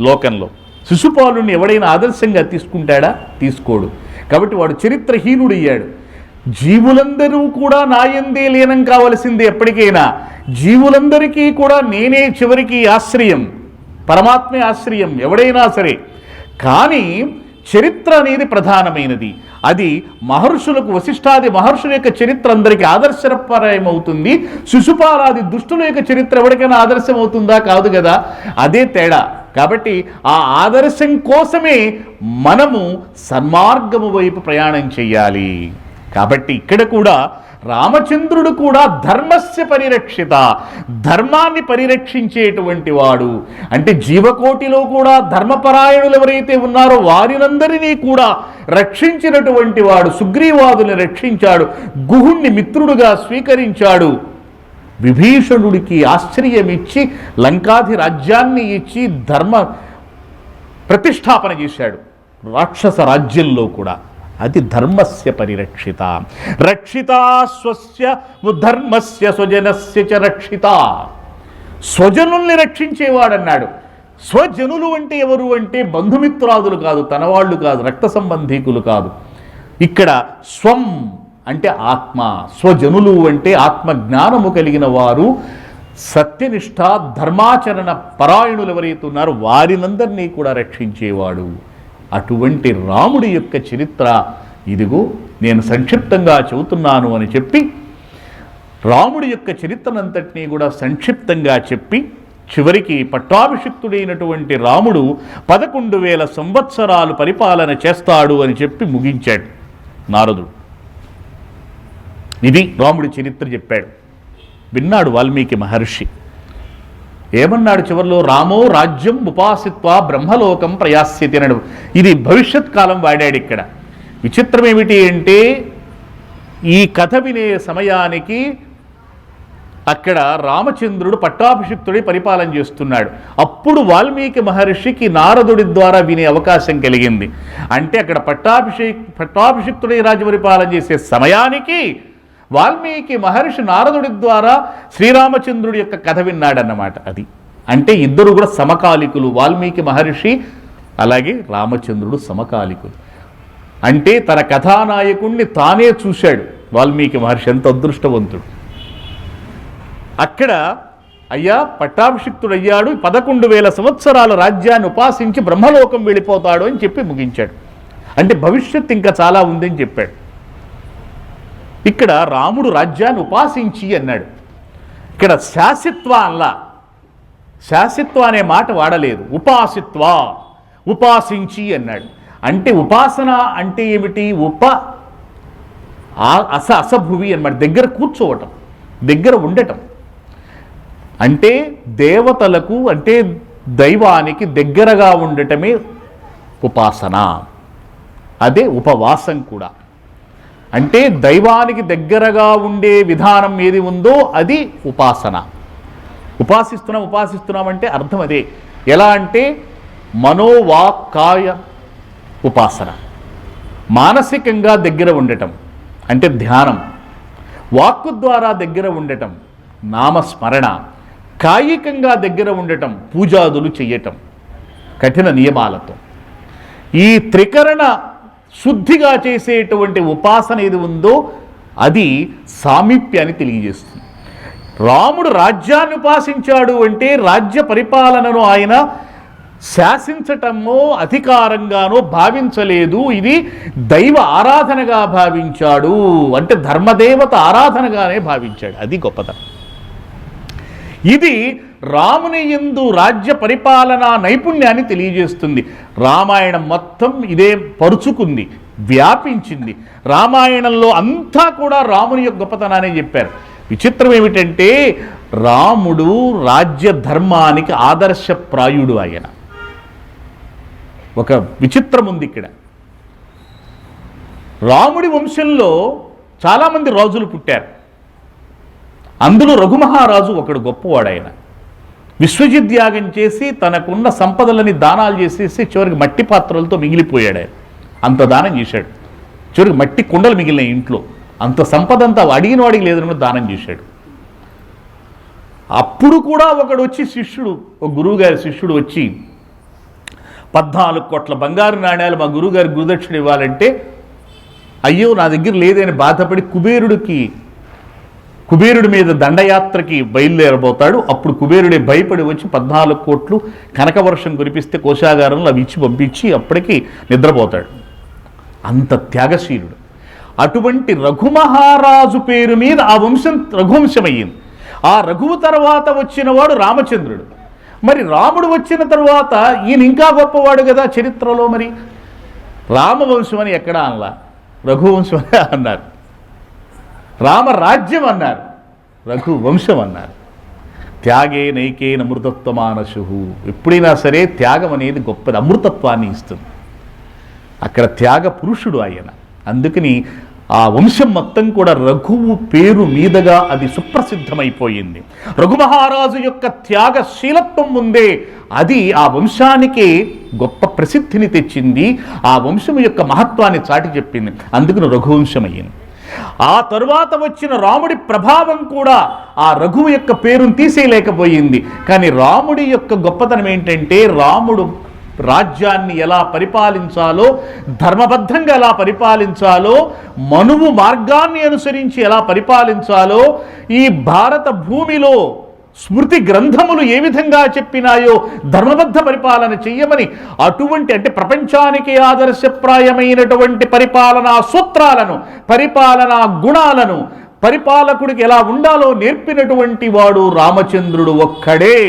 లోకంలో. శిశుపాలుడిని ఎవడైనా ఆదర్శంగా తీసుకుంటాడా? తీసుకోడు. కాబట్టి వాడు చరిత్రహీనుడయ్యాడు. జీవులందరూ కూడా నాయందే లీనం కావలసిందే. ఎప్పటికైనా జీవులందరికీ కూడా నేనే చివరికి ఆశ్రయం, పరమాత్మే ఆశ్రయం ఎవడైనా సరే. కానీ చరిత్ర అనేది ప్రధానమైనది. అది మహర్షులకు, వశిష్ఠాది మహర్షుల యొక్క చరిత్ర అందరికీ ఆదర్శప్రాయం అవుతుంది. శిశుపాలాది దుష్టుల యొక్క చరిత్ర ఎవరికైనా ఆదర్శం అవుతుందా? కాదు కదా. అదే తేడా. కాబట్టి ఆ ఆదర్శం కోసమే మనము సన్మార్గము వైపు ప్రయాణం చెయ్యాలి. కాబట్టి ఇక్కడ కూడా రామచంద్రుడు కూడా ధర్మస్య పరిరక్షిత, ధర్మాన్ని పరిరక్షించేటువంటి వాడు. అంటే జీవకోటిలో కూడా ధర్మపరాయణులు ఎవరైతే ఉన్నారో వారినందరినీ కూడా రక్షించినటువంటి వాడు. సుగ్రీవాదుని రక్షించాడు, గుహుణ్ణి మిత్రుడుగా స్వీకరించాడు, విభీషణుడికి ఆశ్చర్యమిచ్చి లంకాధి రాజ్యాన్ని ఇచ్చి ధర్మ ప్రతిష్టాపన చేశాడు రాక్షస రాజ్యంలో కూడా. అది ధర్మస్య పరిరక్షిత. రక్షిత స్వస్య ధర్మస్య స్వజనస్య చ రక్షిత. స్వజనుల్ని రక్షించేవాడన్నాడు. స్వజనులు అంటే ఎవరు అంటే బంధుమిత్రాదులు కాదు, తనవాళ్ళు కాదు, రక్త సంబంధీకులు కాదు. ఇక్కడ స్వం అంటే ఆత్మ, స్వజనులు అంటే ఆత్మజ్ఞానము కలిగిన వారు, సత్యనిష్ట ధర్మాచరణ పరాయణులు ఎవరైతే ఉన్నారో వారినందరినీ కూడా రక్షించేవాడు. అటువంటి రాముడి యొక్క చరిత్ర ఇదిగో నేను సంక్షిప్తంగా చెబుతున్నాను అని చెప్పి రాముడి యొక్క చరిత్రనంతటినీ కూడా సంక్షిప్తంగా చెప్పి చివరికి పట్టాభిషిక్తుడైనటువంటి రాముడు 11,000 సంవత్సరాలు పరిపాలన చేస్తాడు అని చెప్పి ముగించాడు నారదుడు. ఇది రాముడి చరిత్ర చెప్పాడు. విన్నాడు వాల్మీకి మహర్షి. ఏమన్నాడు చివరిలో? రామో రాజ్యం ఉపాసిత్వా బ్రహ్మలోకం ప్రయాస్యతి అన్నాడు. ఇది భవిష్యత్ కాలం వాడాడు ఇక్కడ. విచిత్రం ఏమిటి అంటే ఈ కథ వినే సమయానికి అక్కడ రామచంద్రుడు పట్టాభిషిక్తుడి పరిపాలన చేస్తున్నాడు. అప్పుడు వాల్మీకి మహర్షికి నారదుడి ద్వారా వినే అవకాశం కలిగింది. అంటే అక్కడ పట్టాభిషిక్తుడి రాజ్య పరిపాలన చేసే సమయానికి వాల్మీకి మహర్షి నారదుడి ద్వారా శ్రీరామచంద్రుడి యొక్క కథ విన్నాడన్నమాట. అది అంటే ఇద్దరు కూడా సమకాలికులు. వాల్మీకి మహర్షి అలాగే రామచంద్రుడు సమకాలికుడు. అంటే తన కథానాయకుణ్ణి తానే చూశాడు. వాల్మీకి మహర్షి ఎంత అదృష్టవంతుడు. అక్కడ అయ్యా పట్టాభిషిక్తుడయ్యాడు, 11,000 సంవత్సరాల రాజ్యాన్ని ఉపాసించి బ్రహ్మలోకం వెళ్ళిపోతాడు అని చెప్పి ముగించాడు. అంటే భవిష్యత్తు ఇంకా చాలా ఉందని చెప్పాడు. ఇక్కడ రాముడు రాజ్యాన్ని ఉపాసించి అన్నాడు. ఇక్కడ శాసిత్వ అల్లా, శాసిత్వ అనే మాట వాడలేదు, ఉపాసిత్వ, ఉపాసించి అన్నాడు. అంటే ఉపాసన అంటే ఏమిటి? అసభువి అన్నమాట, దగ్గర కూర్చోవటం, దగ్గర ఉండటం. అంటే దేవతలకు అంటే దైవానికి దగ్గరగా ఉండటమే ఉపాసన. అదే ఉపవాసం కూడా. అంటే దైవానికి దగ్గరగా ఉండే విధానం ఏది ఉందో అది ఉపాసన. ఉపాసిస్తున్నాం అంటే అర్థం అదే. ఎలా అంటే మనోవాక్కాయ ఉపాసన. మానసికంగా దగ్గర ఉండటం అంటే ధ్యానం, వాక్కు ద్వారా దగ్గర ఉండటం నామస్మరణ, కాయికంగా దగ్గర ఉండటం పూజాదులు చెయ్యటం కఠిన నియమాలతో. ఈ త్రికరణ శుద్ధిగా చేసేటువంటి ఉపాసన ఏది ఉందో అది సామీప్యాన్ని తెలియజేస్తుంది. రాముడు రాజ్యాన్ని ఉపాసించాడు అంటే రాజ్య పరిపాలనను ఆయన శాసించటమో అధికారంగానో భావించలేదు. ఇది దైవ ఆరాధనగా భావించాడు. అంటే ధర్మదేవత ఆరాధనగానే భావించాడు. అది గొప్పతనం. ఇది రాముని యందు రాజ్య పరిపాలనా నైపుణ్యాన్ని తెలియజేస్తుంది. రామాయణం మొత్తం ఇదే పరుచుకుంది, వ్యాపించింది. రామాయణంలో అంతా కూడా రాముని యొక్క గొప్పతనాన్ని చెప్పారు. విచిత్రం ఏమిటంటే రాముడు రాజ్య ధర్మానికి ఆదర్శప్రాయుడు. ఆయన ఒక విచిత్రం ఉంది ఇక్కడ. రాముడి వంశంలో చాలామంది రాజులు పుట్టారు. అందులో రఘుమహారాజు ఒకడు గొప్పవాడు. ఆయన విశ్వజిత్ యాగం చేసి తనకున్న సంపదలని దానాలు చేసేసి చివరికి మట్టి పాత్రలతో మిగిలిపోయాడు. ఆయన అంత దానం చేశాడు. చివరికి మట్టి కుండలు మిగిలిన ఇంట్లో అంత సంపద అంతా అడిగిన వాడికి లేదని దానం చేశాడు. అప్పుడు కూడా ఒకడు వచ్చి శిష్యుడు, ఒక గురువుగారి శిష్యుడు వచ్చి 14 కోట్ల బంగారు నాణ్యాలు మా గురువుగారి గురుదక్షిణ ఇవ్వాలంటే అయ్యో నా దగ్గర లేదని బాధపడి కుబేరుడి మీద దండయాత్రకి బయలుదేరబోతాడు. అప్పుడు కుబేరుడే భయపడి వచ్చి 14 కోట్లు కనకవర్షం కురిపిస్తే కోశాగారంలో అవి ఇచ్చి పంపించి అప్పటికి నిద్రపోతాడు. అంత త్యాగశీలుడు. అటువంటి రఘుమహారాజు పేరు మీద ఆ వంశం రఘువంశమయ్యింది. ఆ రఘువు తర్వాత వచ్చినవాడు రామచంద్రుడు. మరి రాముడు వచ్చిన తర్వాత ఈయన ఇంకా గొప్పవాడు కదా చరిత్రలో. మరి రామవంశం అని ఎక్కడా అనలా, రఘువంశం అని అన్నారు. రామరాజ్యం అన్నారు, రఘువంశం అన్నారు. త్యాగే నైకేన అమృతత్వమానశు. ఎప్పుడైనా సరే త్యాగం అనేది గొప్పది, అమృతత్వాన్ని ఇస్తుంది. అక్కడ త్యాగ పురుషుడు ఆయన. అందుకని ఆ వంశం మొత్తం కూడా రఘువు పేరు మీదుగా అది సుప్రసిద్ధమైపోయింది. రఘుమహారాజు యొక్క త్యాగశీలత్వం ఉందే అది ఆ వంశానికి గొప్ప ప్రసిద్ధిని తెచ్చింది. ఆ వంశం యొక్క మహత్వాన్ని చాటి చెప్పింది. అందుకని రఘువంశమయ్యింది. ఆ తరువాత వచ్చిన రాముడి ప్రభావం కూడా ఆ రఘువు యొక్క పేరును తీసేయలేకపోయింది. కానీ రాముడి యొక్క గొప్పతనం ఏంటంటే రాముడు రాజ్యాన్ని ఎలా పరిపాలించాలో, ధర్మబద్ధంగా ఎలా పరిపాలించాలో, మనువు మార్గాన్ని అనుసరించి ఎలా పరిపాలించాలో, ఈ భారత భూమిలో స్మృతి గ్రంథములు ఏ విధంగా చెప్పినాయో ధర్మబద్ధ పరిపాలన చెయ్యమని, అటువంటి అంటే ప్రపంచానికి ఆదర్శప్రాయమైనటువంటి పరిపాలనా సూత్రాలను, పరిపాలనా గుణాలను, పరిపాలకుడికి ఎలా ఉండాలో నేర్పినటువంటి వాడు రామచంద్రుడు ఒక్కడే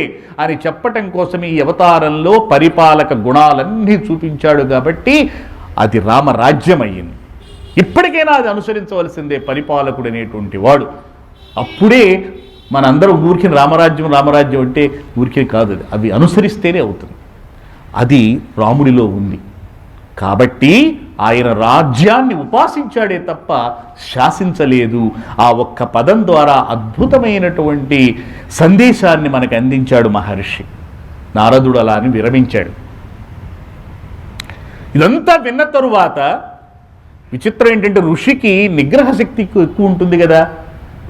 అని చెప్పటం కోసం ఈ అవతారంలో పరిపాలక గుణాలన్నీ చూపించాడు. కాబట్టి అది రామరాజ్యం అయ్యింది. ఇప్పటికైనా అది అనుసరించవలసిందే పరిపాలకుడు అనేటువంటి వాడు. అప్పుడే మనందరం ఊరికి రామరాజ్యం అంటే ఊరికే కాదు, అవి అనుసరిస్తేనే అవుతుంది. అది రాముడిలో ఉంది. కాబట్టి ఆయన రాజ్యాన్ని ఉపాసించాడే తప్ప శాసించలేదు. ఆ ఒక్క పదం ద్వారా అద్భుతమైనటువంటి సందేశాన్ని మనకు అందించాడు మహర్షి. నారదుడు అలా అని విరమించాడు. ఇదంతా విన్న తరువాత విచిత్రం ఏంటంటే ఋషికి నిగ్రహ శక్తి ఎక్కువ ఉంటుంది కదా.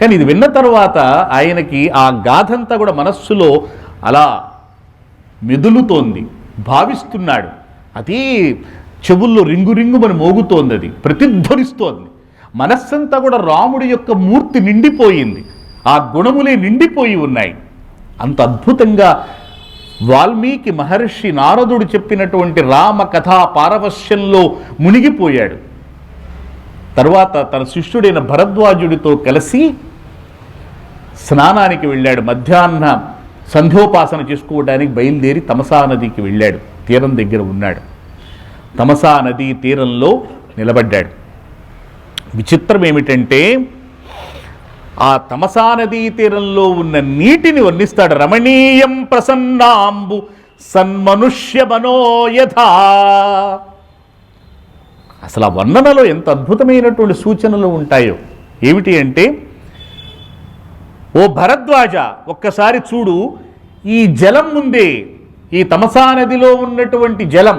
కానీ ఇది విన్న తరువాత ఆయనకి ఆ గాథంతా కూడా మనస్సులో అలా మెదులుతోంది, భావిస్తున్నాడు. అది చెవుల్లో రింగు రింగుమని మోగుతోంది, అది ప్రతిధ్వనిస్తోంది. మనస్సంతా కూడా రాముడి యొక్క మూర్తి నిండిపోయింది, ఆ గుణములే నిండిపోయి ఉన్నాయి. అంత అద్భుతంగా వాల్మీకి మహర్షి నారదుడు చెప్పినటువంటి రామ కథా పారవశ్యంలో మునిగిపోయాడు. తర్వాత తన శిష్యుడైన భరద్వాజుడితో కలిసి స్నానానికి వెళ్ళాడు. మధ్యాహ్న సంధ్యోపాసన చేసుకోవడానికి బయలుదేరి తమసా నదికి వెళ్ళాడు. తీరం దగ్గర ఉన్నాడు. తమసా నదీ తీరంలో నిలబడ్డాడు. విచిత్రం ఏమిటంటే ఆ తమసా నదీ తీరంలో ఉన్న నీటిని వర్ణిస్తాడు. రమణీయం ప్రసన్నాంబు సన్మనుష్య మనోయథా. అసలు ఆ వర్ణనలో ఎంత అద్భుతమైనటువంటి సూచనలు ఉంటాయో. ఏమిటి అంటే, ఓ భరద్వాజ, ఒక్కసారి చూడు, ఈ జలం ముందే, ఈ తమసా నదిలో ఉన్నటువంటి జలం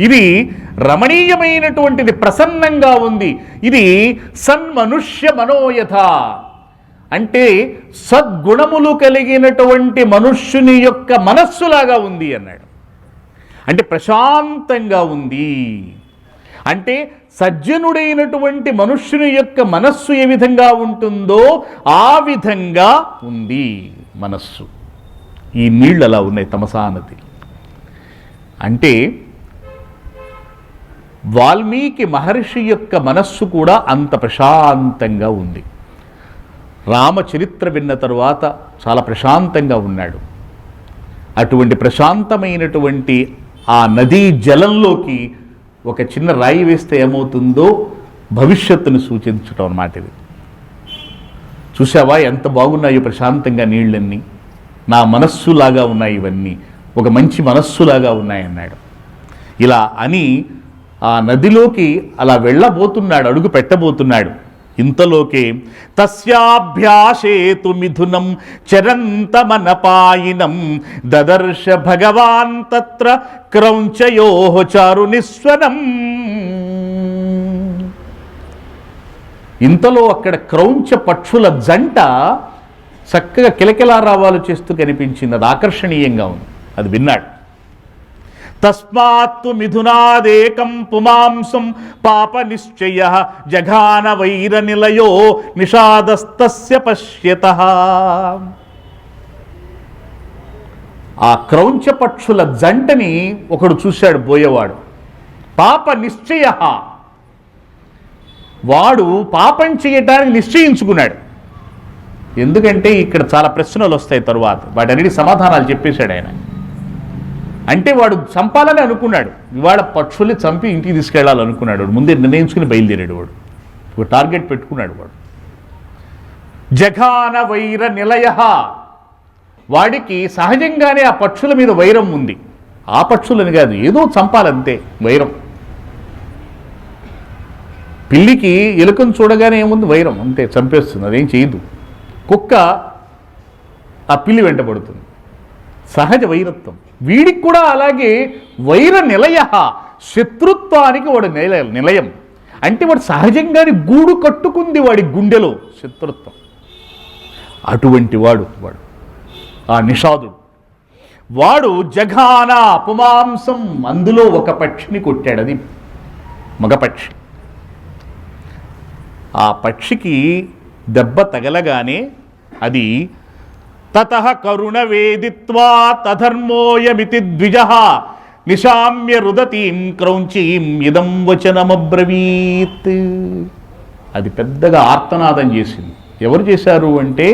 ఇది రమణీయమైనటువంటిది, ప్రసన్నంగా ఉంది. ఇది సన్మనుష్య మనోయథ అంటే సద్గుణములు కలిగినటువంటి మనుష్యుని యొక్క మనస్సులాగా ఉంది అన్నాడు. అంటే ప్రశాంతంగా ఉంది. అంటే సజ్జనుడైనటువంటి మనుష్యుని యొక్క మనస్సు ఏ విధంగా ఉంటుందో ఆ విధంగా ఉంది మనస్సు. ఈ నీళ్ళు అలా ఉన్నాయి తమసా నది. అంటే వాల్మీకి మహర్షి యొక్క మనస్సు కూడా అంత ప్రశాంతంగా ఉంది. రామచరిత్ర విన్న తరువాత చాలా ప్రశాంతంగా ఉన్నాడు. అటువంటి ప్రశాంతమైనటువంటి ఆ నదీ జలంలోకి ఒక చిన్న రాయి వేస్తే ఏమవుతుందో భవిష్యత్తును సూచించటం అన్నమాట ఇది. చూసావా ఎంత బాగున్నాయో ప్రశాంతంగా నీళ్ళన్నీ, నా మనస్సులాగా ఉన్నాయి ఇవన్నీ, ఒక మంచి మనస్సులాగా ఉన్నాయన్నాడు. ఇలా అని ఆ నదిలోకి అలా వెళ్ళబోతున్నాడు, అడుగు పెట్టబోతున్నాడు. ఇంతలోకే తస్యాభ్యాసేతు మిథునం చరంతమనపాయినం దదర్శ భగవాన్ తత్ర క్రౌంచయో చారునిస్వనం. ఇంతలో అక్కడ క్రౌంచ పక్షుల జంట చక్కగా కిలకిలారావాలు చేస్తూ కనిపించింది. అది ఆకర్షణీయంగా ఉంది. అది విన్నాడు. తస్మాత్తు మిథునాదేకం పుమాంసం పాప నిశ్చయ జఘాన వైర నిలయో నిషాదస్తస్య పశ్యతః. ఆ క్రౌంచ పక్షుల జంటని ఒకడు చూశాడు, బోయేవాడు. పాప నిశ్చయ, వాడు పాపం చేయటానికి నిశ్చయించుకున్నాడు. ఎందుకంటే ఇక్కడ చాలా ప్రశ్నలు వస్తాయి తరువాత, వాటన్నిటి సమాధానాలు చెప్పేశాడు ఆయన. అంటే వాడు చంపాలని అనుకున్నాడు, ఇవాళ పక్షుల్ని చంపి ఇంటికి తీసుకెళ్లాలనుకున్నాడు. వాడు ముందే నిర్ణయించుకుని బయలుదేరాడు. వాడు ఒక టార్గెట్ పెట్టుకున్నాడు. వాడు జఘాన వైర నిలయ, వాడికి సహజంగానే ఆ పక్షుల మీద వైరం ఉంది. ఆ పక్షులని కాదు, ఏదో చంపాలంతే వైరం. పిల్లికి ఎలుకను చూడగానే ఏముంది, వైరం, అంతే, చంపేస్తుంది, అదేం చేయదు. కుక్క ఆ పిల్లి వెంటబడుతుంది, సహజ వైరత్వం. వీడికి కూడా అలాగే వైర నిలయ, శత్రుత్వానికి వాడు నిలయం. అంటే వాడు సహజంగానే గూడు కట్టుకుంది వాడి గుండెలో శత్రుత్వం. అటువంటి వాడు ఆ నిషాదుడు. వాడు జఘాన పుమాంసం, అందులో ఒక పక్షిని కొట్టాడు. అది మగపక్షి. ఆ పక్షికి దెబ్బ తగలగానే అది తతః కరుణ వేదిత్వా తధర్మోయమితి ద్విజః నిశామ్య రుదతీం క్రౌంచీం ఇదం వచనమబ్రవీత్. అది పెద్దగా ఆర్తనాదం చేసింది. ఎవరు చేశారు అంటే,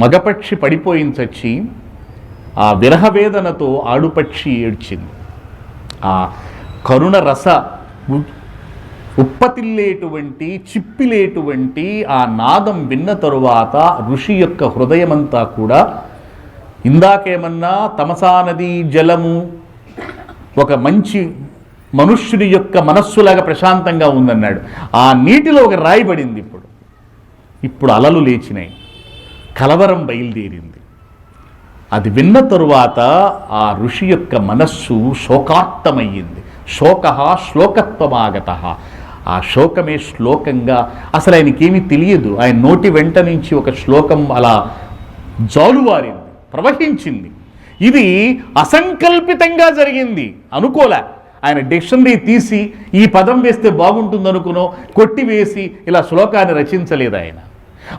మగపక్షి పడిపోయింది చచ్చి, ఆ విరహవేదనతో ఆడుపక్షి ఏడ్చింది. ఆ కరుణ రస ఉప్పతిల్లేటువంటి, చిప్పిలేటువంటి ఆ నాదం విన్న తరువాత ఋషి యొక్క హృదయమంతా కూడా, ఇందాకేమన్నా తమసా నదీ జలము ఒక మంచి మనుష్యుని యొక్క మనస్సులాగా ప్రశాంతంగా ఉందన్నాడు. ఆ నీటిలో ఒక రాయి పడింది. ఇప్పుడు అలలు లేచినాయి, కలవరం బయలుదేరింది. అది విన్న తరువాత ఆ ఋషి యొక్క మనస్సు శోకార్తమయ్యింది. శోక శ్లోకత్వమాగత. ఆ శోకమే శ్లోకంగా, అసలు ఆయనకేమీ తెలియదు, ఆయన నోటి వెంట నుంచి ఒక శ్లోకం అలా జాలువారింది, ప్రవహించింది. ఇది అసంకల్పితంగా జరిగింది, అనుకోలే. ఆయన డిక్షనరీ తీసి ఈ పదం వేస్తే బాగుంటుందనుకునో కొట్టివేసి ఇలా శ్లోకాన్ని రచించలేదు ఆయన.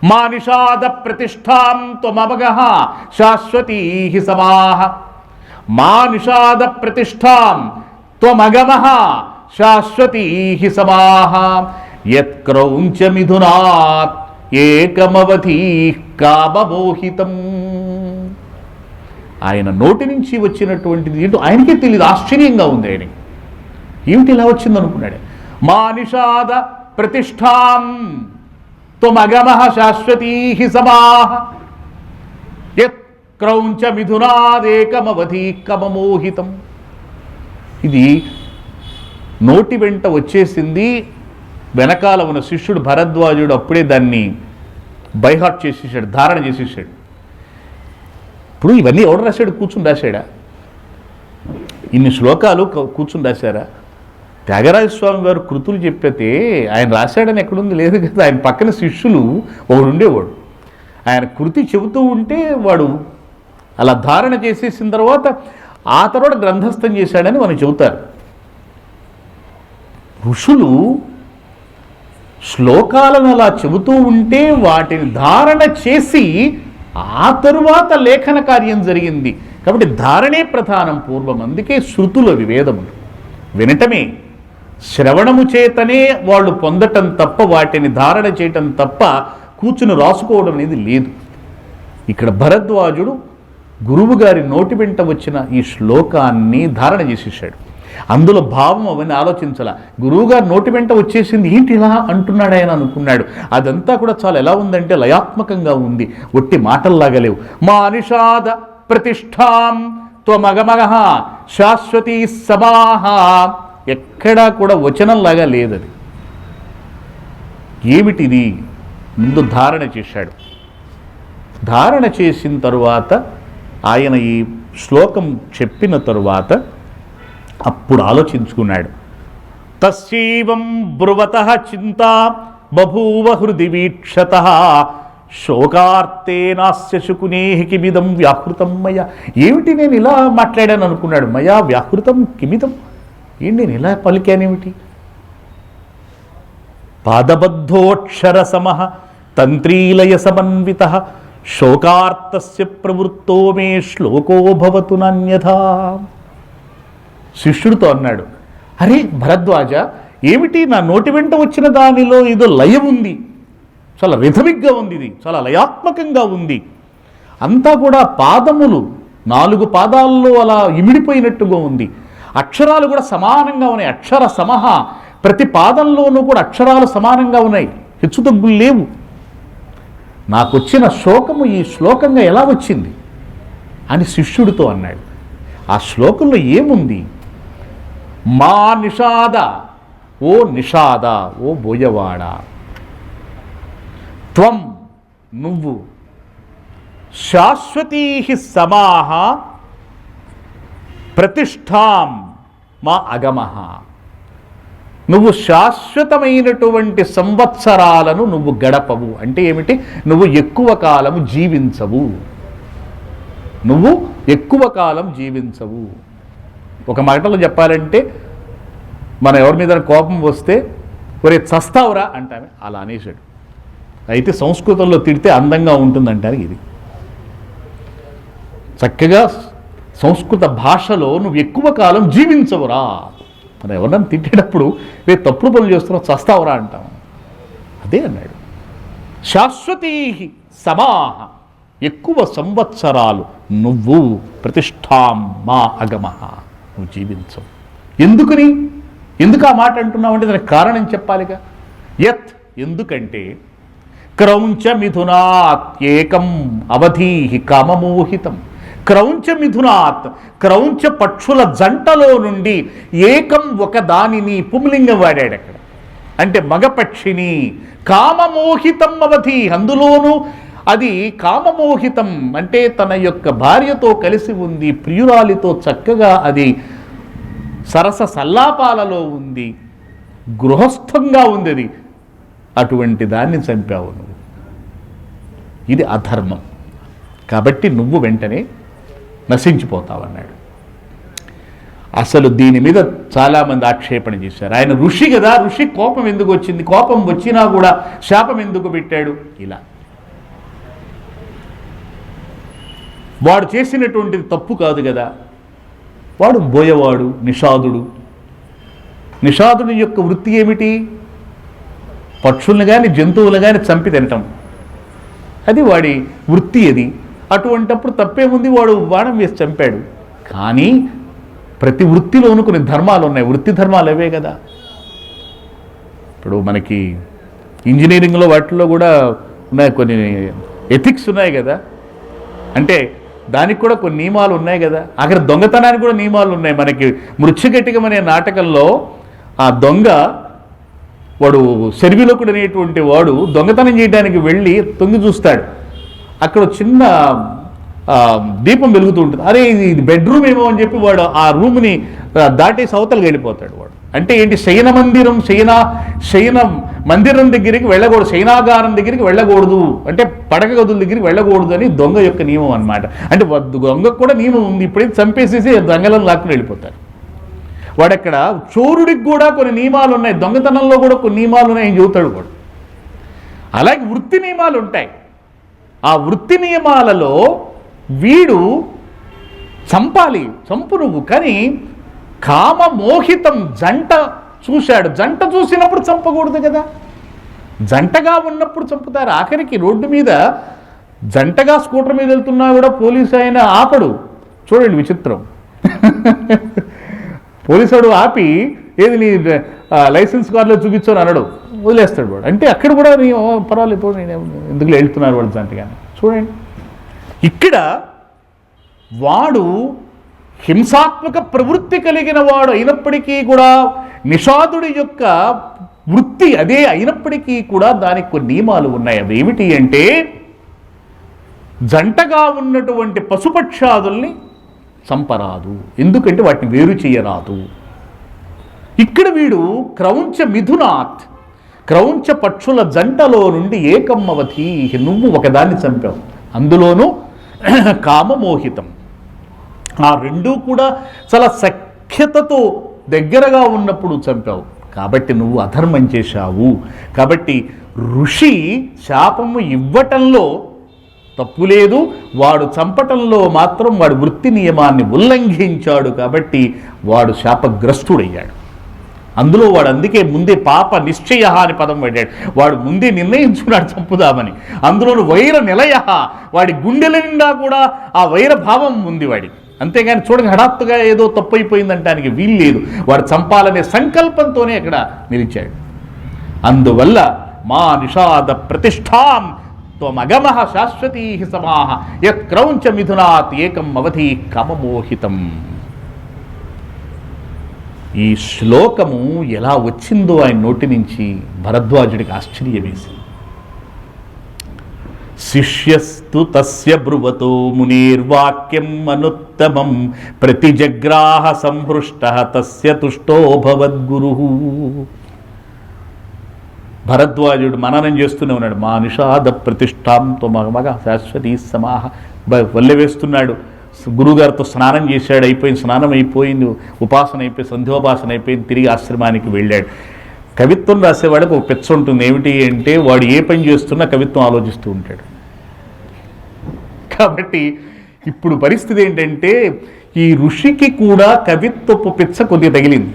మా నిషాద ప్రతిష్టాం త్వమవగః శాశ్వతీ సమాహ. మా నిషాద ప్రతిష్టాం త్వమగమః శాశ్వతీ సమాహ. యత్క్రౌంచ మిథునాత్ ఏకమవధీ కామమోహితం. ఆయన నోటి నుంచి వచ్చినటువంటిది ఏంటో ఆయనకే తెలియదు, ఆశ్చర్యంగా ఉంది ఆయనకి. ఏమిటి ఇలా వచ్చింది అనుకున్నాడు. మా నిషాద ప్రతిష్టాం త్వమగమః శాశ్వతీ సమాహ. యత్ క్రౌంచ మిథునాదేకమవధీ కమమోహితం. ఇది నోటి వెంట వచ్చేసింది. వెనకాల ఉన్న శిష్యుడు భరద్వాజుడు అప్పుడే దాన్ని బైహార్ట్ చేసేసాడు, ధారణ చేసేసాడు. ఇప్పుడు ఇవన్నీ ఎవడు రాశాడు? కూర్చుని రాశాడా? ఇన్ని శ్లోకాలు కూర్చుని రాశారా? త్యాగరాజస్వామి గారు కృతులు చెప్పితే ఆయన రాశాడని ఎక్కడుంది? లేదు కదా. ఆయన పక్కన శిష్యులు ఒకడు ఉండేవాడు, ఆయన కృతి చెబుతూ ఉంటే వాడు అలా ధారణ చేసేసిన తర్వాత ఆ తర్వాత గ్రంథస్థం చేశాడని మనం చెబుతారు. ఋషులు శ్లోకాలను అలా చెబుతూ ఉంటే వాటిని ధారణ చేసి ఆ తరువాత లేఖన కార్యం జరిగింది. కాబట్టి ధారణే ప్రధానం పూర్వం. అందుకే శృతులు వేదములు వినటమే, శ్రవణము చేతనే వాళ్ళు పొందటం తప్ప, వాటిని ధారణ చేయటం తప్ప కూర్చుని రాసుకోవడం అనేది లేదు. ఇక్కడ భరద్వాజుడు గురువు గారి నోటి వెంట వచ్చిన ఈ శ్లోకాన్ని ధారణ చేసేసాడు. అందులో భావం అవన్నీ ఆలోచించాల. గురువుగారు నోటి వెంట వచ్చేసింది, ఏంటి ఇలా అంటున్నాడు ఆయన అనుకున్నాడు. అదంతా కూడా చాలా ఎలా ఉందంటే లయాత్మకంగా ఉంది, ఒట్టి మాటల్లాగా లేవు. మా నిషాద ప్రతిష్టాం త్వమగమః శాశ్వతీ సమాహ. ఎక్కడా కూడా వచనంలాగా లేదది. ఏమిటిది? ముందు ధారణ చేశాడు. ధారణ చేసిన తరువాత ఆయన ఈ శ్లోకం చెప్పిన తరువాత అప్పుడు ఆలోచించుకున్నాడు. తస్యైవం బ్రువతః చింతా బభూవ హృది వీక్షతః శోకార్తేనాస్య శకునేః కిమిదం వ్యాహృతం మయా. ఏమిటి నేను ఇలా మాట్లాడాను అనుకున్నాడు. మయా వ్యాహృతం కిమిదం, ఏంటి నేను ఇలా పలికానేమిటి? పాదబద్ధోక్షర సమః తంత్రీలయ సమన్వితః శోకార్తస్య ప్రవృత్తో మే శ్లోకో భవతు నాన్యథా. శిష్యుడితో అన్నాడు, అరే భరద్వాజ, ఏమిటి నా నోటి వెంట వచ్చిన దానిలో ఏదో లయం ఉంది, చాలా రిథమిక్గా ఉంది, ఇది చాలా లయాత్మకంగా ఉంది. అంతా కూడా పాదములు 4 పాదాల్లో అలా ఇమిడిపోయినట్టుగా ఉంది. అక్షరాలు కూడా సమానంగా ఉన్నాయి. అక్షర సమహ, ప్రతి పాదంలోనూ కూడా అక్షరాలు సమానంగా ఉన్నాయి, హెచ్చుతగ్గులు లేవు. నాకు వచ్చిన శోకము ఈ శ్లోకంగా ఎలా వచ్చింది అని శిష్యుడితో అన్నాడు. ఆ శ్లోకంలో ఏముంది? మా నిషాద, ఓ నిషాద, ఓ బోయవాడ, త్వం నువ్వు, శాశ్వతీ సమాహ ప్రతిష్టాం మా అగమః, నువ్వు శాశ్వతమైనటువంటి సంవత్సరాలను నువ్వు గడపవు. అంటే ఏమిటి? నువ్వు ఎక్కువ కాలం జీవించవు, నువ్వు ఎక్కువ కాలం జీవించవు. ఒక మాటలో చెప్పాలంటే, మన ఎవరి మీద కోపం వస్తే ఒరే చస్తావురా అంటామే, అలా అనేసాడు. అయితే సంస్కృతంలో తిడితే అందంగా ఉంటుందంటారు. ఇది చక్కగా సంస్కృత భాషలో నువ్వు ఎక్కువ కాలం జీవించవురా. మనం ఎవరన్నా తిట్టేటప్పుడు రే తప్పుడు పనులు చేస్తున్నావు చస్తావురా అంటాం, అదే అన్నాడు. శాశ్వతీ సమాహ, ఎక్కువ సంవత్సరాలు నువ్వు, ప్రతిష్టాం మా అగమః, నువ్వు జీవించవు. ఎందుకు ఆ మాట అంటున్నావు అంటే దానికి కారణం చెప్పాలిగా. యత్, ఎందుకంటే క్రౌంచ మిథునాత్ ఏకం అవధీ కామమోహితం. క్రౌంచ మిథునాత్, క్రౌంచ పక్షుల జంటలో నుండి ఏకం, ఒక దానిని, పుంలింగం వాడాడు అక్కడ, అంటే మగపక్షిని, కామమోహితం అవధి, అందులోనూ అది కామమోహితం అంటే తన యొక్క భార్యతో కలిసి ఉంది, ప్రియురాలితో చక్కగా అది సరస సల్లాపాలలో ఉంది, గృహస్థంగా ఉంది అది. అటువంటి దాన్ని చంపావు నువ్వు, ఇది అధర్మం. కాబట్టి నువ్వు వెంటనే నశించిపోతావన్నాడు. అసలు దీని మీద చాలామంది ఆక్షేపణ చేశారు. ఆయన ఋషి కదా, ఋషి కోపం ఎందుకు వచ్చింది, కోపం వచ్చినా కూడా శాపం ఎందుకు పెట్టాడు, ఇలా. వాడు చేసినటువంటిది తప్పు కాదు కదా, వాడు బోయవాడు, నిషాదుడు. నిషాదుడి యొక్క వృత్తి ఏమిటి? పక్షుల్ని కానీ జంతువులు కానీ చంపి తినటం, అది వాడి వృత్తి. అది అటువంటప్పుడు తప్పేముంది, వాడు బాణం వేసి చంపాడు. కానీ ప్రతి వృత్తిలోనూ కొన్ని ధర్మాలు ఉన్నాయి, వృత్తి ధర్మాలు అవే కదా. ఇప్పుడు మనకి ఇంజనీరింగ్లో వాటిల్లో కూడా ఉన్నాయి, కొన్ని ఎథిక్స్ ఉన్నాయి కదా, అంటే దానికి కూడా కొన్ని నియమాలు ఉన్నాయి కదా. అక్కడ దొంగతనానికి కూడా నియమాలు ఉన్నాయి. మనకి మృత్యుగట్టికం అనే నాటకంలో ఆ దొంగ వాడు శర్విలోకుడు అనేటువంటి వాడు దొంగతనం చేయడానికి వెళ్ళి తొంగి చూస్తాడు. అక్కడ చిన్న దీపం వెలుగుతూ ఉంటుంది. అరే ఇది బెడ్రూమ్ ఏమో అని చెప్పి వాడు ఆ రూమ్ని దాటేసి అవతలకి వెళ్ళిపోతాడు. వాడు అంటే ఏంటి, శయన మందిరం దగ్గరికి వెళ్ళకూడదు, శయనాగారం దగ్గరికి వెళ్ళకూడదు, అంటే పడక గదుల దగ్గరికి వెళ్ళకూడదు అని దొంగ యొక్క నియమం అనమాట. అంటే దొంగకు కూడా నియమం ఉంది, ఇప్పుడైతే చంపేసేసి దొంగలను లాక్కుని వెళ్ళిపోతారు. వాడక్కడ చోరుడికి కూడా కొన్ని నియమాలు ఉన్నాయి, దొంగతనంలో కూడా కొన్ని నియమాలు ఉన్నాయని చెబుతాడు వాడు. అలాగే వృత్తి నియమాలు ఉంటాయి. ఆ వృత్తి నియమాలలో వీడు చంపాలి, చంపు నువ్వు, కానీ కామమోహితం జంట చూశాడు. జంట చూసినప్పుడు చంపకూడదు కదా, జంటగా ఉన్నప్పుడు చంపుతారు. ఆఖరికి రోడ్డు మీద జంటగా స్కూటర్ మీద వెళ్తున్నా కూడా పోలీసు ఆయన ఆపడు. చూడండి విచిత్రం. పోలీసుడు ఆపి ఏది నీ లైసెన్స్ కార్డులో చూపించని అనడు, వదిలేస్తాడు వాడు. అంటే అక్కడ కూడా పర్వాలేదు, నేను ఎందుకు వెళ్తున్నారు వాడు జంటగానే. చూడండి ఇక్కడ వాడు హింసాత్మక ప్రవృత్తి కలిగిన వాడు అయినప్పటికీ కూడా, నిషాదుడి యొక్క వృత్తి అదే అయినప్పటికీ కూడా దానికి కొన్ని నియమాలు ఉన్నాయి. అవి ఏమిటి అంటే, జంటగా ఉన్నటువంటి పశుపక్షాదుల్ని చంపరాదు, ఎందుకంటే వాటిని వేరు చేయరాదు. ఇక్కడ వీడు క్రౌంచ మిథునాత్, క్రౌంచ పక్షుల జంటలో నుండి ఏకమ్మవతి, నువ్వు ఒకదాన్ని చంపావు, అందులోనూ కామమోహితం. ఆ రెండూ కూడా చాలా సఖ్యతతో దగ్గరగా ఉన్నప్పుడు చంపావు, కాబట్టి నువ్వు అధర్మం చేశావు. కాబట్టి ఋషి శాపము ఇవ్వటంలో తప్పు లేదు, వాడు చంపటంలో మాత్రం వాడు వృత్తి నియమాన్ని ఉల్లంఘించాడు, కాబట్టి వాడు శాపగ్రస్తుడయ్యాడు. అందులో వాడు అందుకే ముందే పాప నిశ్చయ అని పదం పడ్డాడు. వాడు ముందే నిర్ణయించుకున్నాడు చంపుదామని. అందులోను వైర నిలయ, వాడి గుండెల నిండా కూడా ఆ వైర భావం ఉంది వాడికి. అంతేగాని చూడండి హఠాత్తుగా ఏదో తప్పు అయిపోయిందంటానికి వీలు లేదు. వాడు చంపాలనే సంకల్పంతోనే అక్కడ నిలిచాడు. అందువల్ల మా నిషాద ప్రతిష్టాం త్వమగమ శాశ్వతీ సమాహ యత్ క్రౌంచ మిథునాత్ ఏకం అవధి కామమోహితం. ఈ శ్లోకము ఎలా వచ్చిందో ఆయన నోటి నుంచి భరద్వాజుడికి ఆశ్చర్యం వేసింది. శిష్యస్తు తస్య బ్రువతో మునిర్వాక్యం అనుత్తమం ప్రతిజగ్రాహ సంహృష్టః తస్య తుష్టో భవద్గురుః. భరద్వాజుడు మననం చేస్తూనే ఉన్నాడు. మా నిషాద ప్రతిష్టాం త్వమగమ శాశ్వతీ సమాహ. వల్లె వేస్తున్నాడు. గురుగారితో స్నానం చేశాడు, అయిపోయింది, స్నానం అయిపోయింది, ఉపాసన అయిపోయి సంధ్యోపాసన అయిపోయింది, తిరిగి ఆశ్రమానికి వెళ్ళాడు. కవిత్వం రాసేవాడికి ఒక పెచ్చ ఉంటుంది. ఏమిటి అంటే, వాడు ఏ పని చేస్తున్నా కవిత్వం ఆలోచిస్తూ ఉంటాడు. కాబట్టి ఇప్పుడు పరిస్థితి ఏంటంటే, ఈ ఋషికి కూడా కవిత్వపు పిచ్చ కొద్దిగా తగిలింది.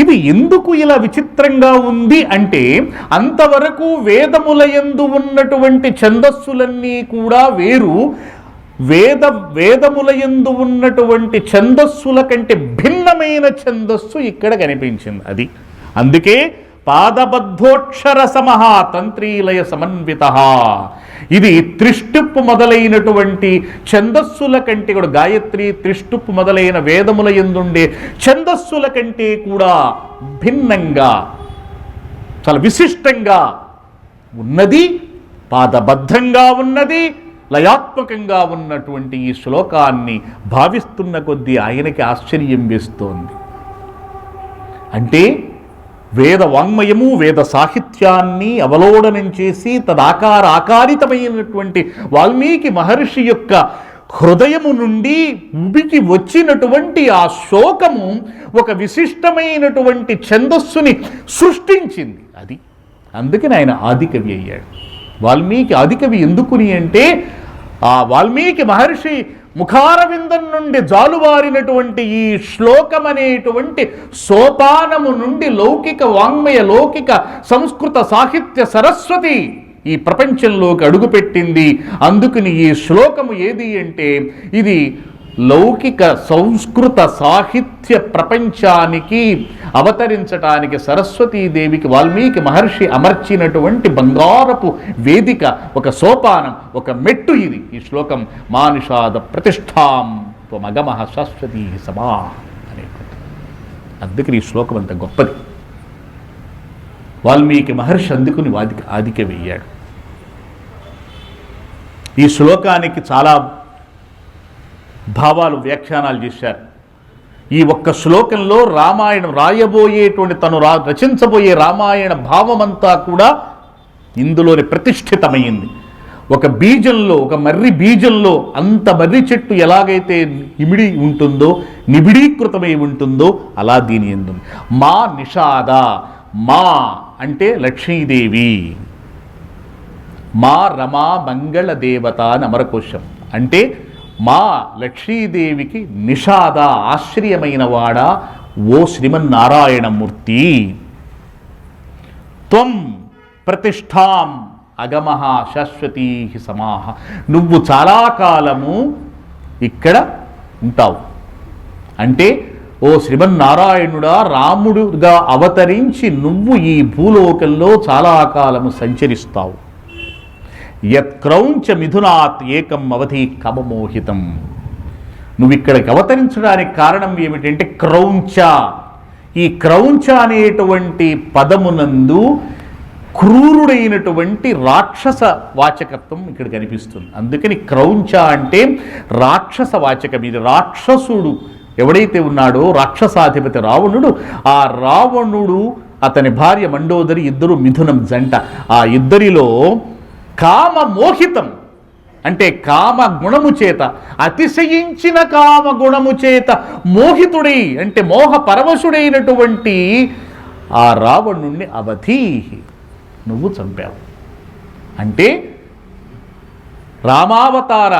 ఇది ఎందుకు ఇలా విచిత్రంగా ఉంది అంటే, అంతవరకు వేదములయందు ఉన్నటువంటి ఛందస్సులన్నీ కూడా వేరు, వేదములయందు ఉన్నటువంటి ఛందస్సుల కంటే భిన్నమైన ఛందస్సు ఇక్కడ కనిపించింది. అది అందుకే పాదబద్ధోక్షర సమహ తంత్రీలయ సమన్విత. ఇది త్రిష్టుప్పు మొదలైనటువంటి ఛందస్సుల కంటే కూడా, గాయత్రి త్రిష్టుప్పు మొదలైన వేదముల యందుండే ఛందస్సుల కంటే కూడా భిన్నంగా, చాలా విశిష్టంగా ఉన్నది, పాదబద్ధంగా ఉన్నది, లయాత్మకంగా ఉన్నటువంటి ఈ శ్లోకాన్ని భావిస్తున్న కొద్దీ ఆయనకి ఆశ్చర్యం వేస్తోంది. అంటే వేద వాంగ్మయము వేద సాహిత్యాన్ని అవలోడనం చేసి ఆకారితమైనటువంటి వాల్మీకి మహర్షి యొక్క హృదయము నుండి ఉబికి వచ్చినటువంటి ఆ శోకము ఒక విశిష్టమైనటువంటి ఛందస్సుని సృష్టించింది. అది అందుకని ఆయన ఆదికవి అయ్యాడు. వాల్మీకి ఆదికవి ఎందుకుని అంటే ఆ వాల్మీకి మహర్షి ముఖారవిందం నుండి జాలువారినటువంటి ఈ శ్లోకం అనేటువంటి సోపానము నుండి లౌకిక వాంగ్మయ లౌకిక సంస్కృత సాహిత్య సరస్వతి ఈ ప్రపంచంలోకి అడుగుపెట్టింది. అందుకని ఈ శ్లోకము ఏది అంటే ఇది లౌకిక సంస్కృత సాహిత్య ప్రపంచానికి అవతరించటానికి సరస్వతీదేవికి వాల్మీకి మహర్షి అమర్చినటువంటి బంగారపు వేదిక, ఒక సోపానం, ఒక మెట్టు ఇది. ఈ శ్లోకం మానిషాద ప్రతిష్టాం త్వమగమః శాశ్వతీ సమా అనేటువంటి. అందుకని ఈ శ్లోకం అంత గొప్పది. వాల్మీకి మహర్షి అందుకుని ఆదిక వేయాడు. ఈ శ్లోకానికి చాలా భావాలు వ్యాఖ్యానాలు చేశారు. ఈ ఒక్క శ్లోకంలో రామాయణం రాయబోయేటువంటి తను రచించబోయే రామాయణ భావమంతా కూడా ఇందులోనే ప్రతిష్ఠితమైంది. ఒక బీజంలో, ఒక మర్రి బీజంలో అంత మర్రి చెట్టు ఎలాగైతే ఇమిడి ఉంటుందో, నిబిడీకృతమై ఉంటుందో అలా దీని యందు మా నిషాద. మా అంటే లక్ష్మీదేవి, మా రమా మంగళ దేవత అని అమరకోశం. అంటే మా లక్ష్మీదేవికి నిషాద ఆశ్రయమైన వాడా ఓ శ్రీమన్నారాయణమూర్తి. త్వం ప్రతిష్టాం అగమః శాశ్వతీ సమాహ. నువ్వు చాలా కాలము ఇక్కడ ఉంటావు. అంటే ఓ శ్రీమన్నారాయణుడా, రాముడుగా అవతరించి నువ్వు ఈ భూలోకంలో చాలా కాలము సంచరిస్తావు. యత్క్రౌంచ మిథునాత్ ఏకం అవధి కమమోహితం. నువ్వు ఇక్కడికి అవతరించడానికి కారణం ఏమిటంటే క్రౌంచ. ఈ క్రౌంచ అనేటువంటి పదమునందు క్రూరుడైనటువంటి రాక్షస వాచకత్వం ఇక్కడ కనిపిస్తుంది. అందుకని క్రౌంచ అంటే రాక్షస వాచకం. ఇది రాక్షసుడు ఎవడైతే ఉన్నాడో రాక్షసాధిపతి రావణుడు, ఆ రావణుడు అతని భార్య మండోదరి ఇద్దరు మిథునం జంట. ఆ ఇద్దరిలో కామ మోహితం అంటే కామ గుణము చేత, అతిశయించిన కామ గుణము చేత మోహితుడై అంటే మోహ పరవశుడైనటువంటి ఆ రావణుణ్ణి అవధి నువ్వు చంపావు. అంటే రామావతార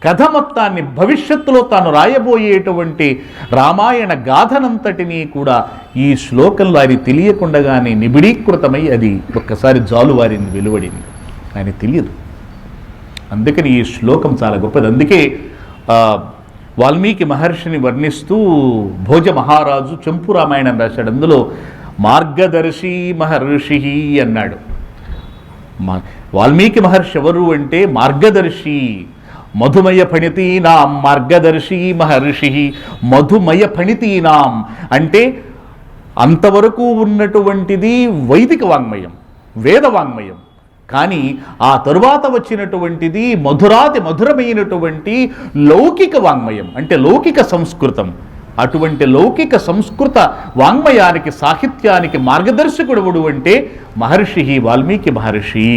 కథ మొత్తాన్ని భవిష్యత్తులో తాను రాయబోయేటువంటి రామాయణ గాథనంతటినీ కూడా ఈ శ్లోకంలో ఆయన తెలియకుండగానే నిబిడీకృతమై అది ఒక్కసారి జాలువారింది, వెలువడింది. ఆయన తెలియదు. అందుకని ఈ శ్లోకం చాలా గొప్పది. అందుకే వాల్మీకి మహర్షిని వర్ణిస్తూ భోజ మహారాజు చెంపు రామాయణం రాశాడు. అందులో మార్గదర్శి మహర్షి అన్నాడు. వాల్మీకి మహర్షి ఎవరు అంటే మార్గదర్శి. మధుమయ ఫణితీనాం మార్గదర్శి మహర్షి. మధుమయ ఫణితీనాం అంటే అంతవరకు ఉన్నటువంటిది వైదిక వాంగ్మయం, వేద వాంగ్మయం. కానీ ఆ తరువాత వచ్చినటువంటిది మధురాతి మధురమైనటువంటి లౌకిక వాంగ్మయం అంటే లౌకిక సంస్కృతం. అటువంటి లౌకిక సంస్కృత వాంగ్మయానికి, సాహిత్యానికి మార్గదర్శకుడు అంటే మహర్షి, వాల్మీకి మహర్షి.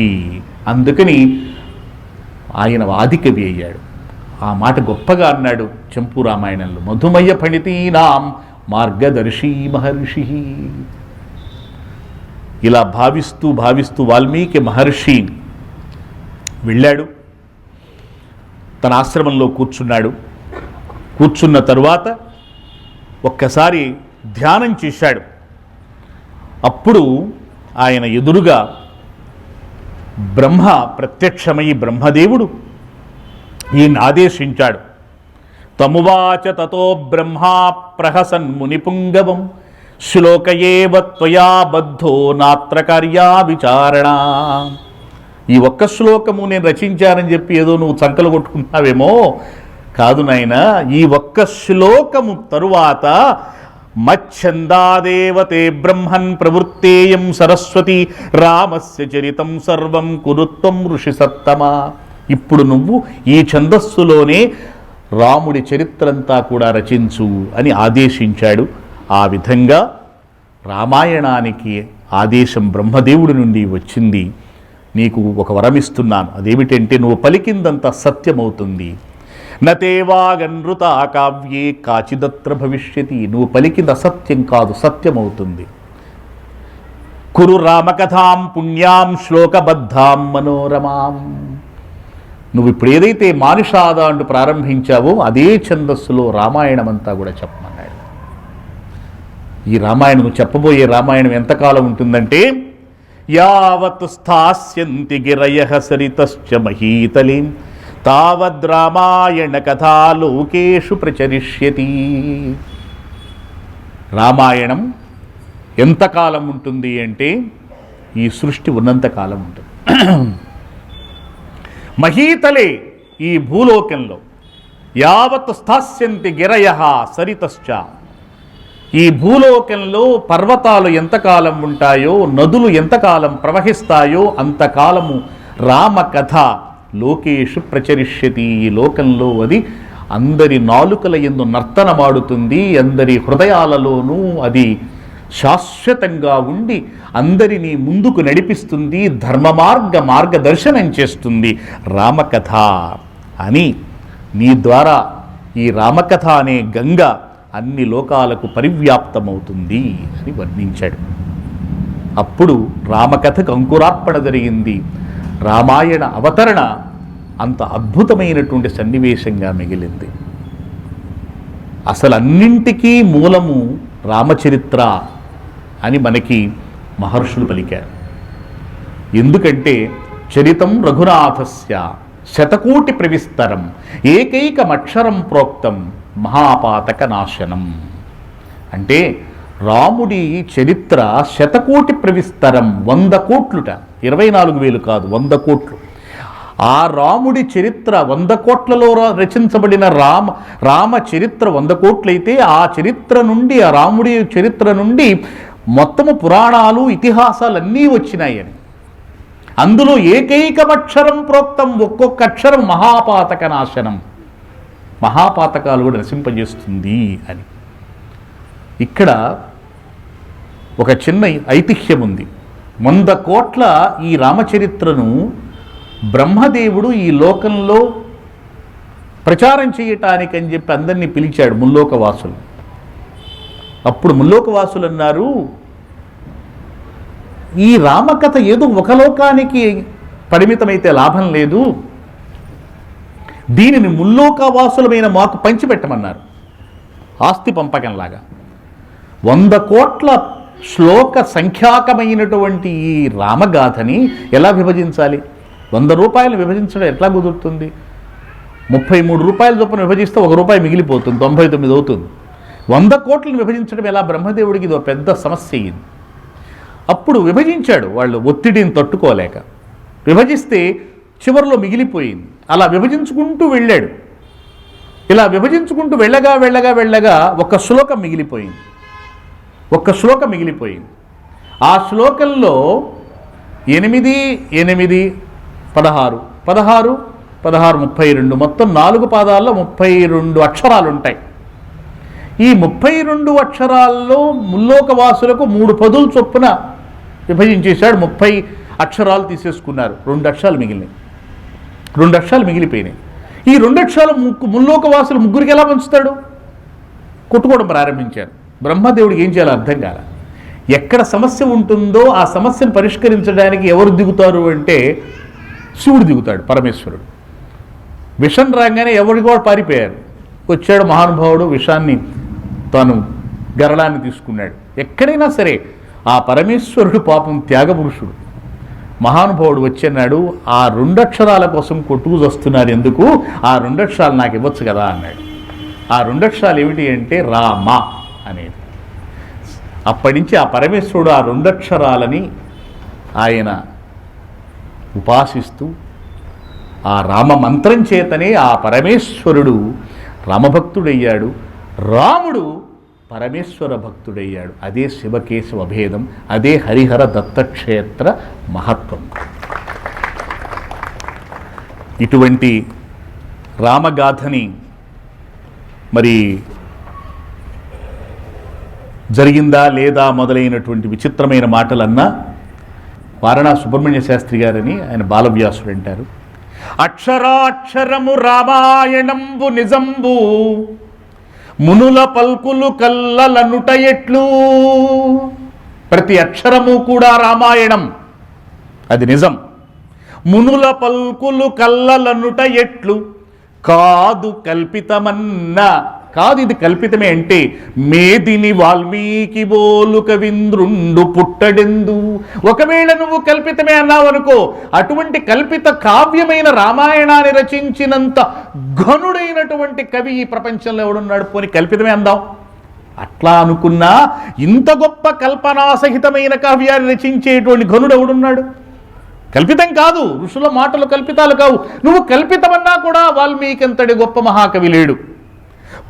అందుకని ఆయన ఆదికవి అయ్యాడు. ఆ మాట గొప్పగా అన్నాడు చెంపు రామాయణంలో, మధుమయ ఫణితీనాం మార్గదర్శి మహర్షి. ఇలా భావిస్తూ భావిస్తూ వాల్మీకి మహర్షి వెళ్ళాడు. తన ఆశ్రమంలో కూర్చున్నాడు. కూర్చున్న తరువాత ఒక్కసారి ధ్యానం చేశాడు. అప్పుడు ఆయన ఎదురుగా బ్రహ్మ ప్రత్యక్షమై బ్రహ్మదేవుడు ఈయన ఆదేశించాడు. తమువాచ తతో బ్రహ్మా ప్రహసన్ మునిపుంగవం శ్లోకయేవ త్వయా బద్ధో నాత్ర కార్యా విచారణ. ఈ ఒక్క శ్లోకము నేను రచించానని చెప్పి ఏదో నువ్వు చంకలు కొట్టుకుంటున్నావేమో. కాదు నాయన, ఈ ఒక్క శ్లోకము తరువాత మచ్ఛందాదేవతే బ్రహ్మన్ ప్రవృత్తేయం సరస్వతి రామస్య చరితం సర్వం కురుత్వం ఋషి సత్తమా. ఇప్పుడు నువ్వు ఈ ఛందస్సులోనే రాముడి చరిత్రంతా కూడా రచించు అని ఆదేశించాడు. ఆ విధంగా రామాయణానికి ఆదేశం బ్రహ్మదేవుడి నుండి వచ్చింది. నీకు ఒక వరమిస్తున్నాను. అదేమిటంటే నువ్వు పలికిందంత సత్యమవుతుంది. నతేవాగనృత కావ్యే కాచిదత్ర భవిష్యతి. నువ్వు పలికింది అసత్యం కాదు, సత్యమవుతుంది. కురు రామకథాం పుణ్యాం శ్లోకబద్ధాం మనోరమాం. నువ్వు ఇప్పుడు ఏదైతే మానుషాద అంటూ ప్రారంభించావో అదే ఛందస్సులో రామాయణం అంతా కూడా చెప్పమన్నాడు. ఈ రామాయణం చెప్పబోయే రామాయణం ఎంతకాలం ఉంటుందంటే యావత్ స్థాస్యంతి గిరయః సరితశ్చ మహీతలీం తావద్ రామాయణ కథా లోకేషు ప్రచరిష్యతి. రామాయణం ఎంతకాలం ఉంటుంది అంటే ఈ సృష్టి ఉన్నంతకాలం ఉంటుంది. మహీతలే, ఈ భూలోకంలో యావత్ స్థాస్యంతి గిరయః సరితశ్చ, ఈ భూలోకంలో పర్వతాలు ఎంతకాలం ఉంటాయో, నదులు ఎంతకాలం ప్రవహిస్తాయో అంతకాలము రామకథ లోకేషు ప్రచరిష్యతి. ఈ లోకంలో అది అందరి నాలుకల యందు నర్తనమాడుతుంది, అందరి హృదయాలలోనూ అది శాశ్వతంగా ఉండి అందరినీ ముందుకు నడిపిస్తుంది, ధర్మ మార్గదర్శనం చేస్తుంది రామకథ అని. నీ ద్వారా ఈ రామకథ అనే గంగ అన్ని లోకాలకు పరివ్యాప్తమవుతుంది అని వర్ణించాడు. అప్పుడు రామకథకు అంకురార్పణ జరిగింది. రామాయణ అవతరణ అంత అద్భుతమైనటువంటి సన్నివేశంగా మిగిలింది. అసలు అన్నింటికీ మూలము రామచరిత్ర అని మనకి మహర్షులు పలికారు. ఎందుకంటే చరితం రఘునాథస్య శతకోటి ప్రవిస్తరం ఏకైకమక్షరం ప్రోక్తం మహాపాతక నాశనం. అంటే రాముడి చరిత్ర శతకోటి ప్రవిస్తరం, 100 కోట్లుట, 24,000 కాదు, 100 కోట్లు. ఆ రాముడి చరిత్ర 100 కోట్లలో రచించబడిన రామ చరిత్ర 100 కోట్లయితే ఆ చరిత్ర నుండి, ఆ రాముడి చరిత్ర నుండి మొత్తము పురాణాలు ఇతిహాసాలన్నీ వచ్చినాయని. అందులో ఏకైకమక్షరం ప్రోక్తం, ఒక్కొక్క అక్షరం మహాపాతక నాశనం, మహాపాతకాలు కూడా నశింపజేస్తుంది అని. ఇక్కడ ఒక చిన్న ఐతిహ్యం ఉంది. 100 కోట్ల ఈ రామచరిత్రను బ్రహ్మదేవుడు ఈ లోకంలో ప్రచారం చేయటానికని చెప్పి అందరినీ పిలిచాడు, ముల్లోకవాసులు. అప్పుడు ముల్లోకవాసులు అన్నారు, ఈ రామకథ ఏదో ఒక లోకానికి పరిమితమైతే లాభం లేదు, దీనిని ముల్లోకవాసులమైన మాకు పంచిపెట్టమన్నారు. ఆస్తి పంపకంలాగా 100 కోట్ల శ్లోక సంఖ్యాకమైనటువంటి ఈ రామగాథని ఎలా విభజించాలి? 100 రూపాయలు విభజించడం ఎట్లా కుదురుతుంది? 33 రూపాయల చొప్పున విభజిస్తే 1 రూపాయి మిగిలిపోతుంది, 99 అవుతుంది. 100 కోట్లను విభజించడం ఎలా? బ్రహ్మదేవుడికి ఇది ఒక పెద్ద సమస్య అయింది. అప్పుడు విభజించాడు, వాళ్ళు ఒత్తిడిని తట్టుకోలేక విభజిస్తే చివరిలో మిగిలిపోయింది. అలా విభజించుకుంటూ వెళ్ళాడు. ఇలా విభజించుకుంటూ వెళ్ళగా ఒక శ్లోకం మిగిలిపోయింది. ఆ శ్లోకంలో 8, 8, 16, 16, 16, 32 మొత్తం 4 పాదాల్లో 32 అక్షరాలు ఉంటాయి. ఈ 32 అక్షరాల్లో ముల్లోకవాసులకు 3 పదుల చొప్పున విభజించేశాడు. 30 అక్షరాలు తీసేసుకున్నారు, 2 అక్షరాలు మిగిలినాయి, 2 అక్షరాలు మిగిలిపోయినాయి. ఈ 2 అక్షరాలు ముల్లోకవాసులు ముగ్గురికి ఎలా పంచుతాడు? కొట్టుకోవడం ప్రారంభించారు. బ్రహ్మదేవుడికి ఏం చేయాలో అర్థం కాల. ఎక్కడ సమస్య ఉంటుందో ఆ సమస్యను పరిష్కరించడానికి ఎవరు దిగుతారు అంటే శివుడు దిగుతాడు, పరమేశ్వరుడు. విషం రాగానే ఎవరికి కూడా పారిపోయారు. వచ్చాడు మహానుభావుడు, విషాన్ని తాను గరళాన్ని తీసుకున్నాడు. ఎక్కడైనా సరే ఆ పరమేశ్వరుడు పాపం త్యాగపురుషుడు. మహానుభావుడు వచ్చన్నాడు, ఆ 2 అక్షరాల కోసం కొట్టుకు వస్తున్నారు ఎందుకు, ఆ 2 అక్షరాలు నాకు ఇవ్వచ్చు కదా అన్నాడు. ఆ 2 అక్షరాలు ఏమిటి అంటే రామ అనేది. అప్పటి నుంచి ఆ పరమేశ్వరుడు ఆ 2 అక్షరాలని ఆయన ఉపాసిస్తూ ఆ రామ మంత్రం చేతనే ఆ పరమేశ్వరుడు రామభక్తుడయ్యాడు, రాముడు పరమేశ్వర భక్తుడయ్యాడు. అదే శివకేశవ భేదం, అదే హరిహర దత్తక్షేత్ర మహత్వం. ఇటువంటి రామగాథని మరి జరిగిందా లేదా మొదలైనటువంటి విచిత్రమైన మాటలన్నా వారణా సుబ్రహ్మణ్య శాస్త్రి గారని ఆయన బాలవ్యాసుడు అంటారు. అక్షరాక్షరము రామాయణంబు నిజంబు మునుల పల్కులు కల్లలనుట ఎట్లు. ప్రతి అక్షరము కూడా రామాయణం, అది నిజం. మునుల పల్కులు కల్లలనుట ఎట్లు కాదు కల్పితమన్నా. కాదు ఇది కల్పితమే అంటే మేదిని వాల్మీకి బోలు కవీంద్రుండు పుట్టడెందు. ఒకవేళ నువ్వు కల్పితమే అన్నావు అనుకో, అటువంటి కల్పిత కావ్యమైన రామాయణాన్ని రచించినంత ఘనుడైనటువంటి కవి ఈ ప్రపంచంలో ఎవడున్నాడు? పోని కల్పితమే అందాం. అట్లా అనుకున్నా ఇంత గొప్ప కల్పనాసహితమైన కావ్యాన్ని రచించేటువంటి ఘనుడు ఎవడున్నాడు? కల్పితం కాదు, ఋషుల మాటలు కల్పితాలు కావు. నువ్వు కల్పితమన్నా కూడా వాల్మీకి అంతటి గొప్ప మహాకవి లేడు.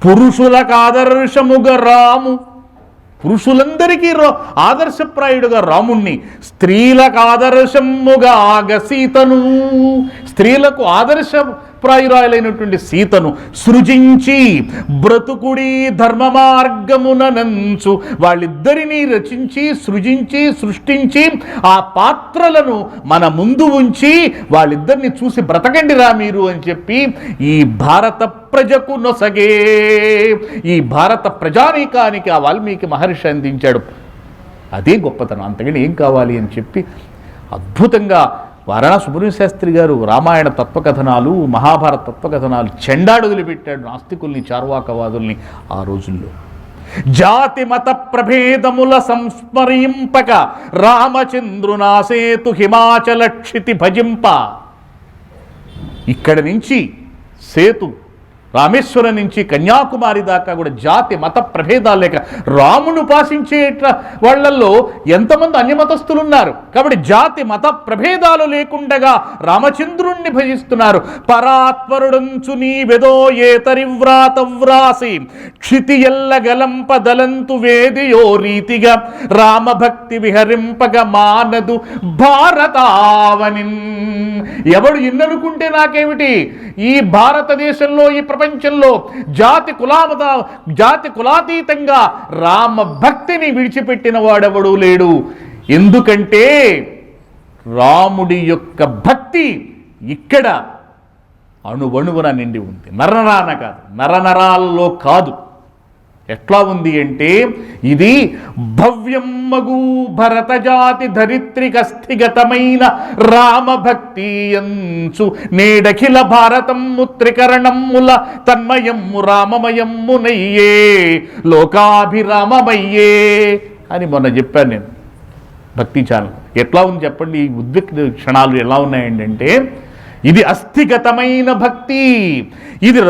పురుషులకు ఆదర్శముగా రాము, పురుషులందరికీ ఆదర్శప్రాయుడుగా రాముణ్ణి, స్త్రీలకు ఆదర్శముగా ఆగ సీతను, స్త్రీలకు ఆదర్శప్రాయురాలైనటువంటి సీతను సృజించి బ్రతుకుడి ధర్మ మార్గమునంచు వాళ్ళిద్దరినీ రచించి సృజించి సృష్టించి ఆ పాత్రలను మన ముందు ఉంచి వాళ్ళిద్దరిని చూసి బ్రతకండిరా మీరు అని చెప్పి ఈ భారత ప్రజకు నొసగే, ఈ భారత ప్రజానీకానికి ఆ వాల్మీకి మహర్షి అందించాడు. అదే గొప్పతనం, అంతకని ఏం కావాలి అని చెప్పి అద్భుతంగా వారణా సుబ్రహ్మణ్య శాస్త్రి గారు రామాయణ తత్వకథనాలు, మహాభారత తత్వకథనాలు చెండాడు వదిలిపెట్టాడు నాస్తికుల్ని, చార్వాకవాదుల్ని. ఆ రోజుల్లో జాతి మత ప్రభేదముల సంస్మరింపక రామచంద్రునాసేతు హిమాచల క్షితి భజింప. ఇక్కడి నుంచి సేతు రామేశ్వరం నుంచి కన్యాకుమారి దాకా కూడా జాతి మత ప్రభేదాలు లేక రామును ఉపాసించే వాళ్ళల్లో ఎంతమంది అన్యమతస్థులు ఉన్నారు. కాబట్టి జాతి మత ప్రభేదాలు లేకుండగా రామచంద్రుణ్ణి భజిస్తున్నారు. పరాత్పరుడంచు నీవెదో ఏతరివ్రాత వ్రాసి క్షితి ఎల్ల గలంపదలంతు వేదియో రీతిగా రామభక్తి విహరింపగ మానదు భారతావని. ఎవడు ఇన్ననుకుంటే నాకేమిటి, ఈ భారతదేశంలో ఈ ప్రపంచంలో జాతి కులాతీతంగా రామ భక్తిని విడిచిపెట్టిన వాడెవడూ లేడు. ఎందుకంటే రాముడి యొక్క భక్తి ఇక్కడ అణువణువున నిండి ఉంది. నరనరాన కాదు, నరనరాల్లో కాదు. ఎట్లా ఉంది అంటే ఇది భవ్యమ్మగు భరత జాతి ధరిత్రికస్థిగతమైన రామభక్తి అంచు నేడఖిల భారతమ్ము త్రికరణమ్ముల తన్మయమ్ము రామమయమ్మునయ్యే లోకాభిరామమయ్యే అని మొన్న చెప్పాను నేను భక్తి ఛానల్. ఎట్లా ఉంది చెప్పండి, ఈ ఉద్విగ్న క్షణాలు ఎలా ఉన్నాయంటే ఇది అస్థిగతమైన భక్తి. ఇది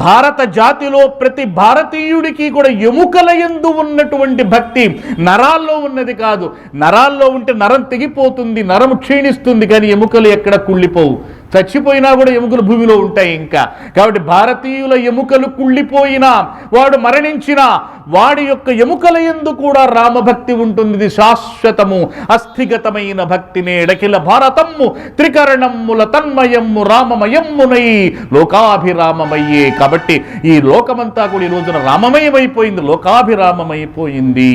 భారత జాతిలో ప్రతి భారతీయుడికి కూడా ఎముకల యందు ఉన్నటువంటి భక్తి, నరాల్లో ఉన్నది కాదు. నరాల్లో ఉంటే నరం తెగిపోతుంది, నరం క్షీణిస్తుంది, కానీ ఎముకలు ఎక్కడ కుళ్ళిపోవు. చచ్చిపోయినా కూడా ఎముకలు భూమిలో ఉంటాయి ఇంకా. కాబట్టి భారతీయుల ఎముకలు కుళ్ళిపోయినా, వాడు మరణించినా వాడి యొక్క ఎముకల యందు కూడా రామభక్తి ఉంటుంది. ఇది శాశ్వతము అస్థిగతమైన భక్తినే ఎడకిల భారతమ్ము త్రికరణమ్ముల తన్మయమ్ము రామమయమ్మునై లోకాభిరామమయ్యే. కాబట్టి ఈ లోకమంతా కూడా ఈ రోజున రామమయమైపోయింది, లోకాభిరామమైపోయింది.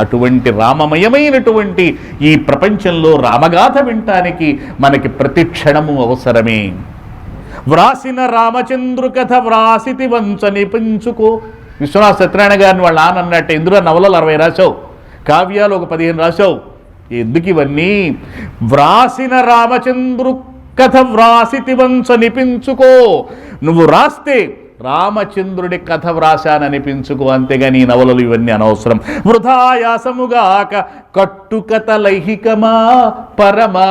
అటువంటి రామమయమైనటువంటి ఈ ప్రపంచంలో రామగాథ వినటానికి మనకి ప్రతి క్షణము అవసరమే. వ్రాసిన రామచంద్రు కథ వ్రాసితి వంచని పెంచుకో. విశ్వనాథ సత్యనారాయణ గారిని వాళ్ళ నాన్న అన్నట్టు, ఇందులో నవలలు 60 రాశావు, కావ్యాలు ఒక 15 రాశావు, ఎందుకు ఇవన్నీ? వ్రాసిన రామచంద్రు కథ వ్రాసితి వంచని పెంచుకో. నువ్వు రాస్తే రామచంద్రుడి కథ వ్రాశాననిపించుకో, అంతేగాని ఈ నవలలు ఇవన్నీ అనవసరం. వృధాయాసముగాక కట్టుకథ లైహికమా పరమా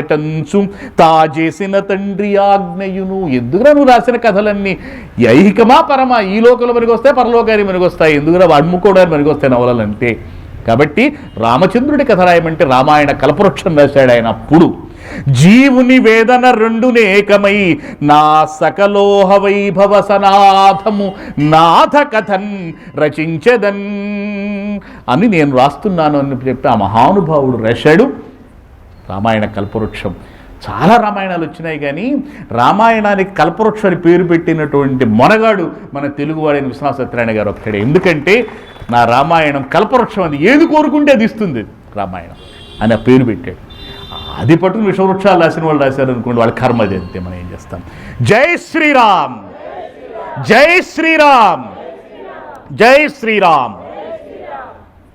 ఎటంచు తాజేసిన తండ్రి ఆజ్ఞయును. ఎందుకురా నువ్వు రాసిన కథలన్నీ ఐహికమా పరమా? ఈ లోకంలో మనకు వస్తాయి, పరలోకానికి మనకు వస్తాయి. ఎందుకురా అమ్ముకోవడానికి మనకు వస్తాయి నవలలు అంటే? కాబట్టి రామచంద్రుడి కథ రాయమంటే రామాయణ కల్పవృక్షం రాశాడు ఆయన. అప్పుడు జీవుని వేదన రెండునేకమై నా సకలోహ వైభవ సనాథము నాథ కథన్ రచించెదన్ అని నేను రాస్తున్నాను అని చెప్పి ఆ మహానుభావుడు రాశాడు రామాయణ కల్పవృక్షం. చాలా రామాయణాలు వచ్చినాయి, కానీ రామాయణానికి కల్పవృక్షం అని పేరు పెట్టినటువంటి మొనగాడు మన తెలుగువాడైన విశ్వనాథ సత్యనారాయణ గారు ఒక్కడే. ఎందుకంటే నా రామాయణం కల్పవృక్షం, అది ఏది కోరుకుంటే అది ఇస్తుంది రామాయణం అని ఆ పేరు పెట్టాడు. అది పట్టుకుని విషవృక్షాలు రాసిన వాళ్ళు రాశారు అనుకోండి, వాళ్ళ కర్మ అది అంతే, మనం ఏం చేస్తాం. జై శ్రీరామ్, జై శ్రీరామ్, జై శ్రీరామ్.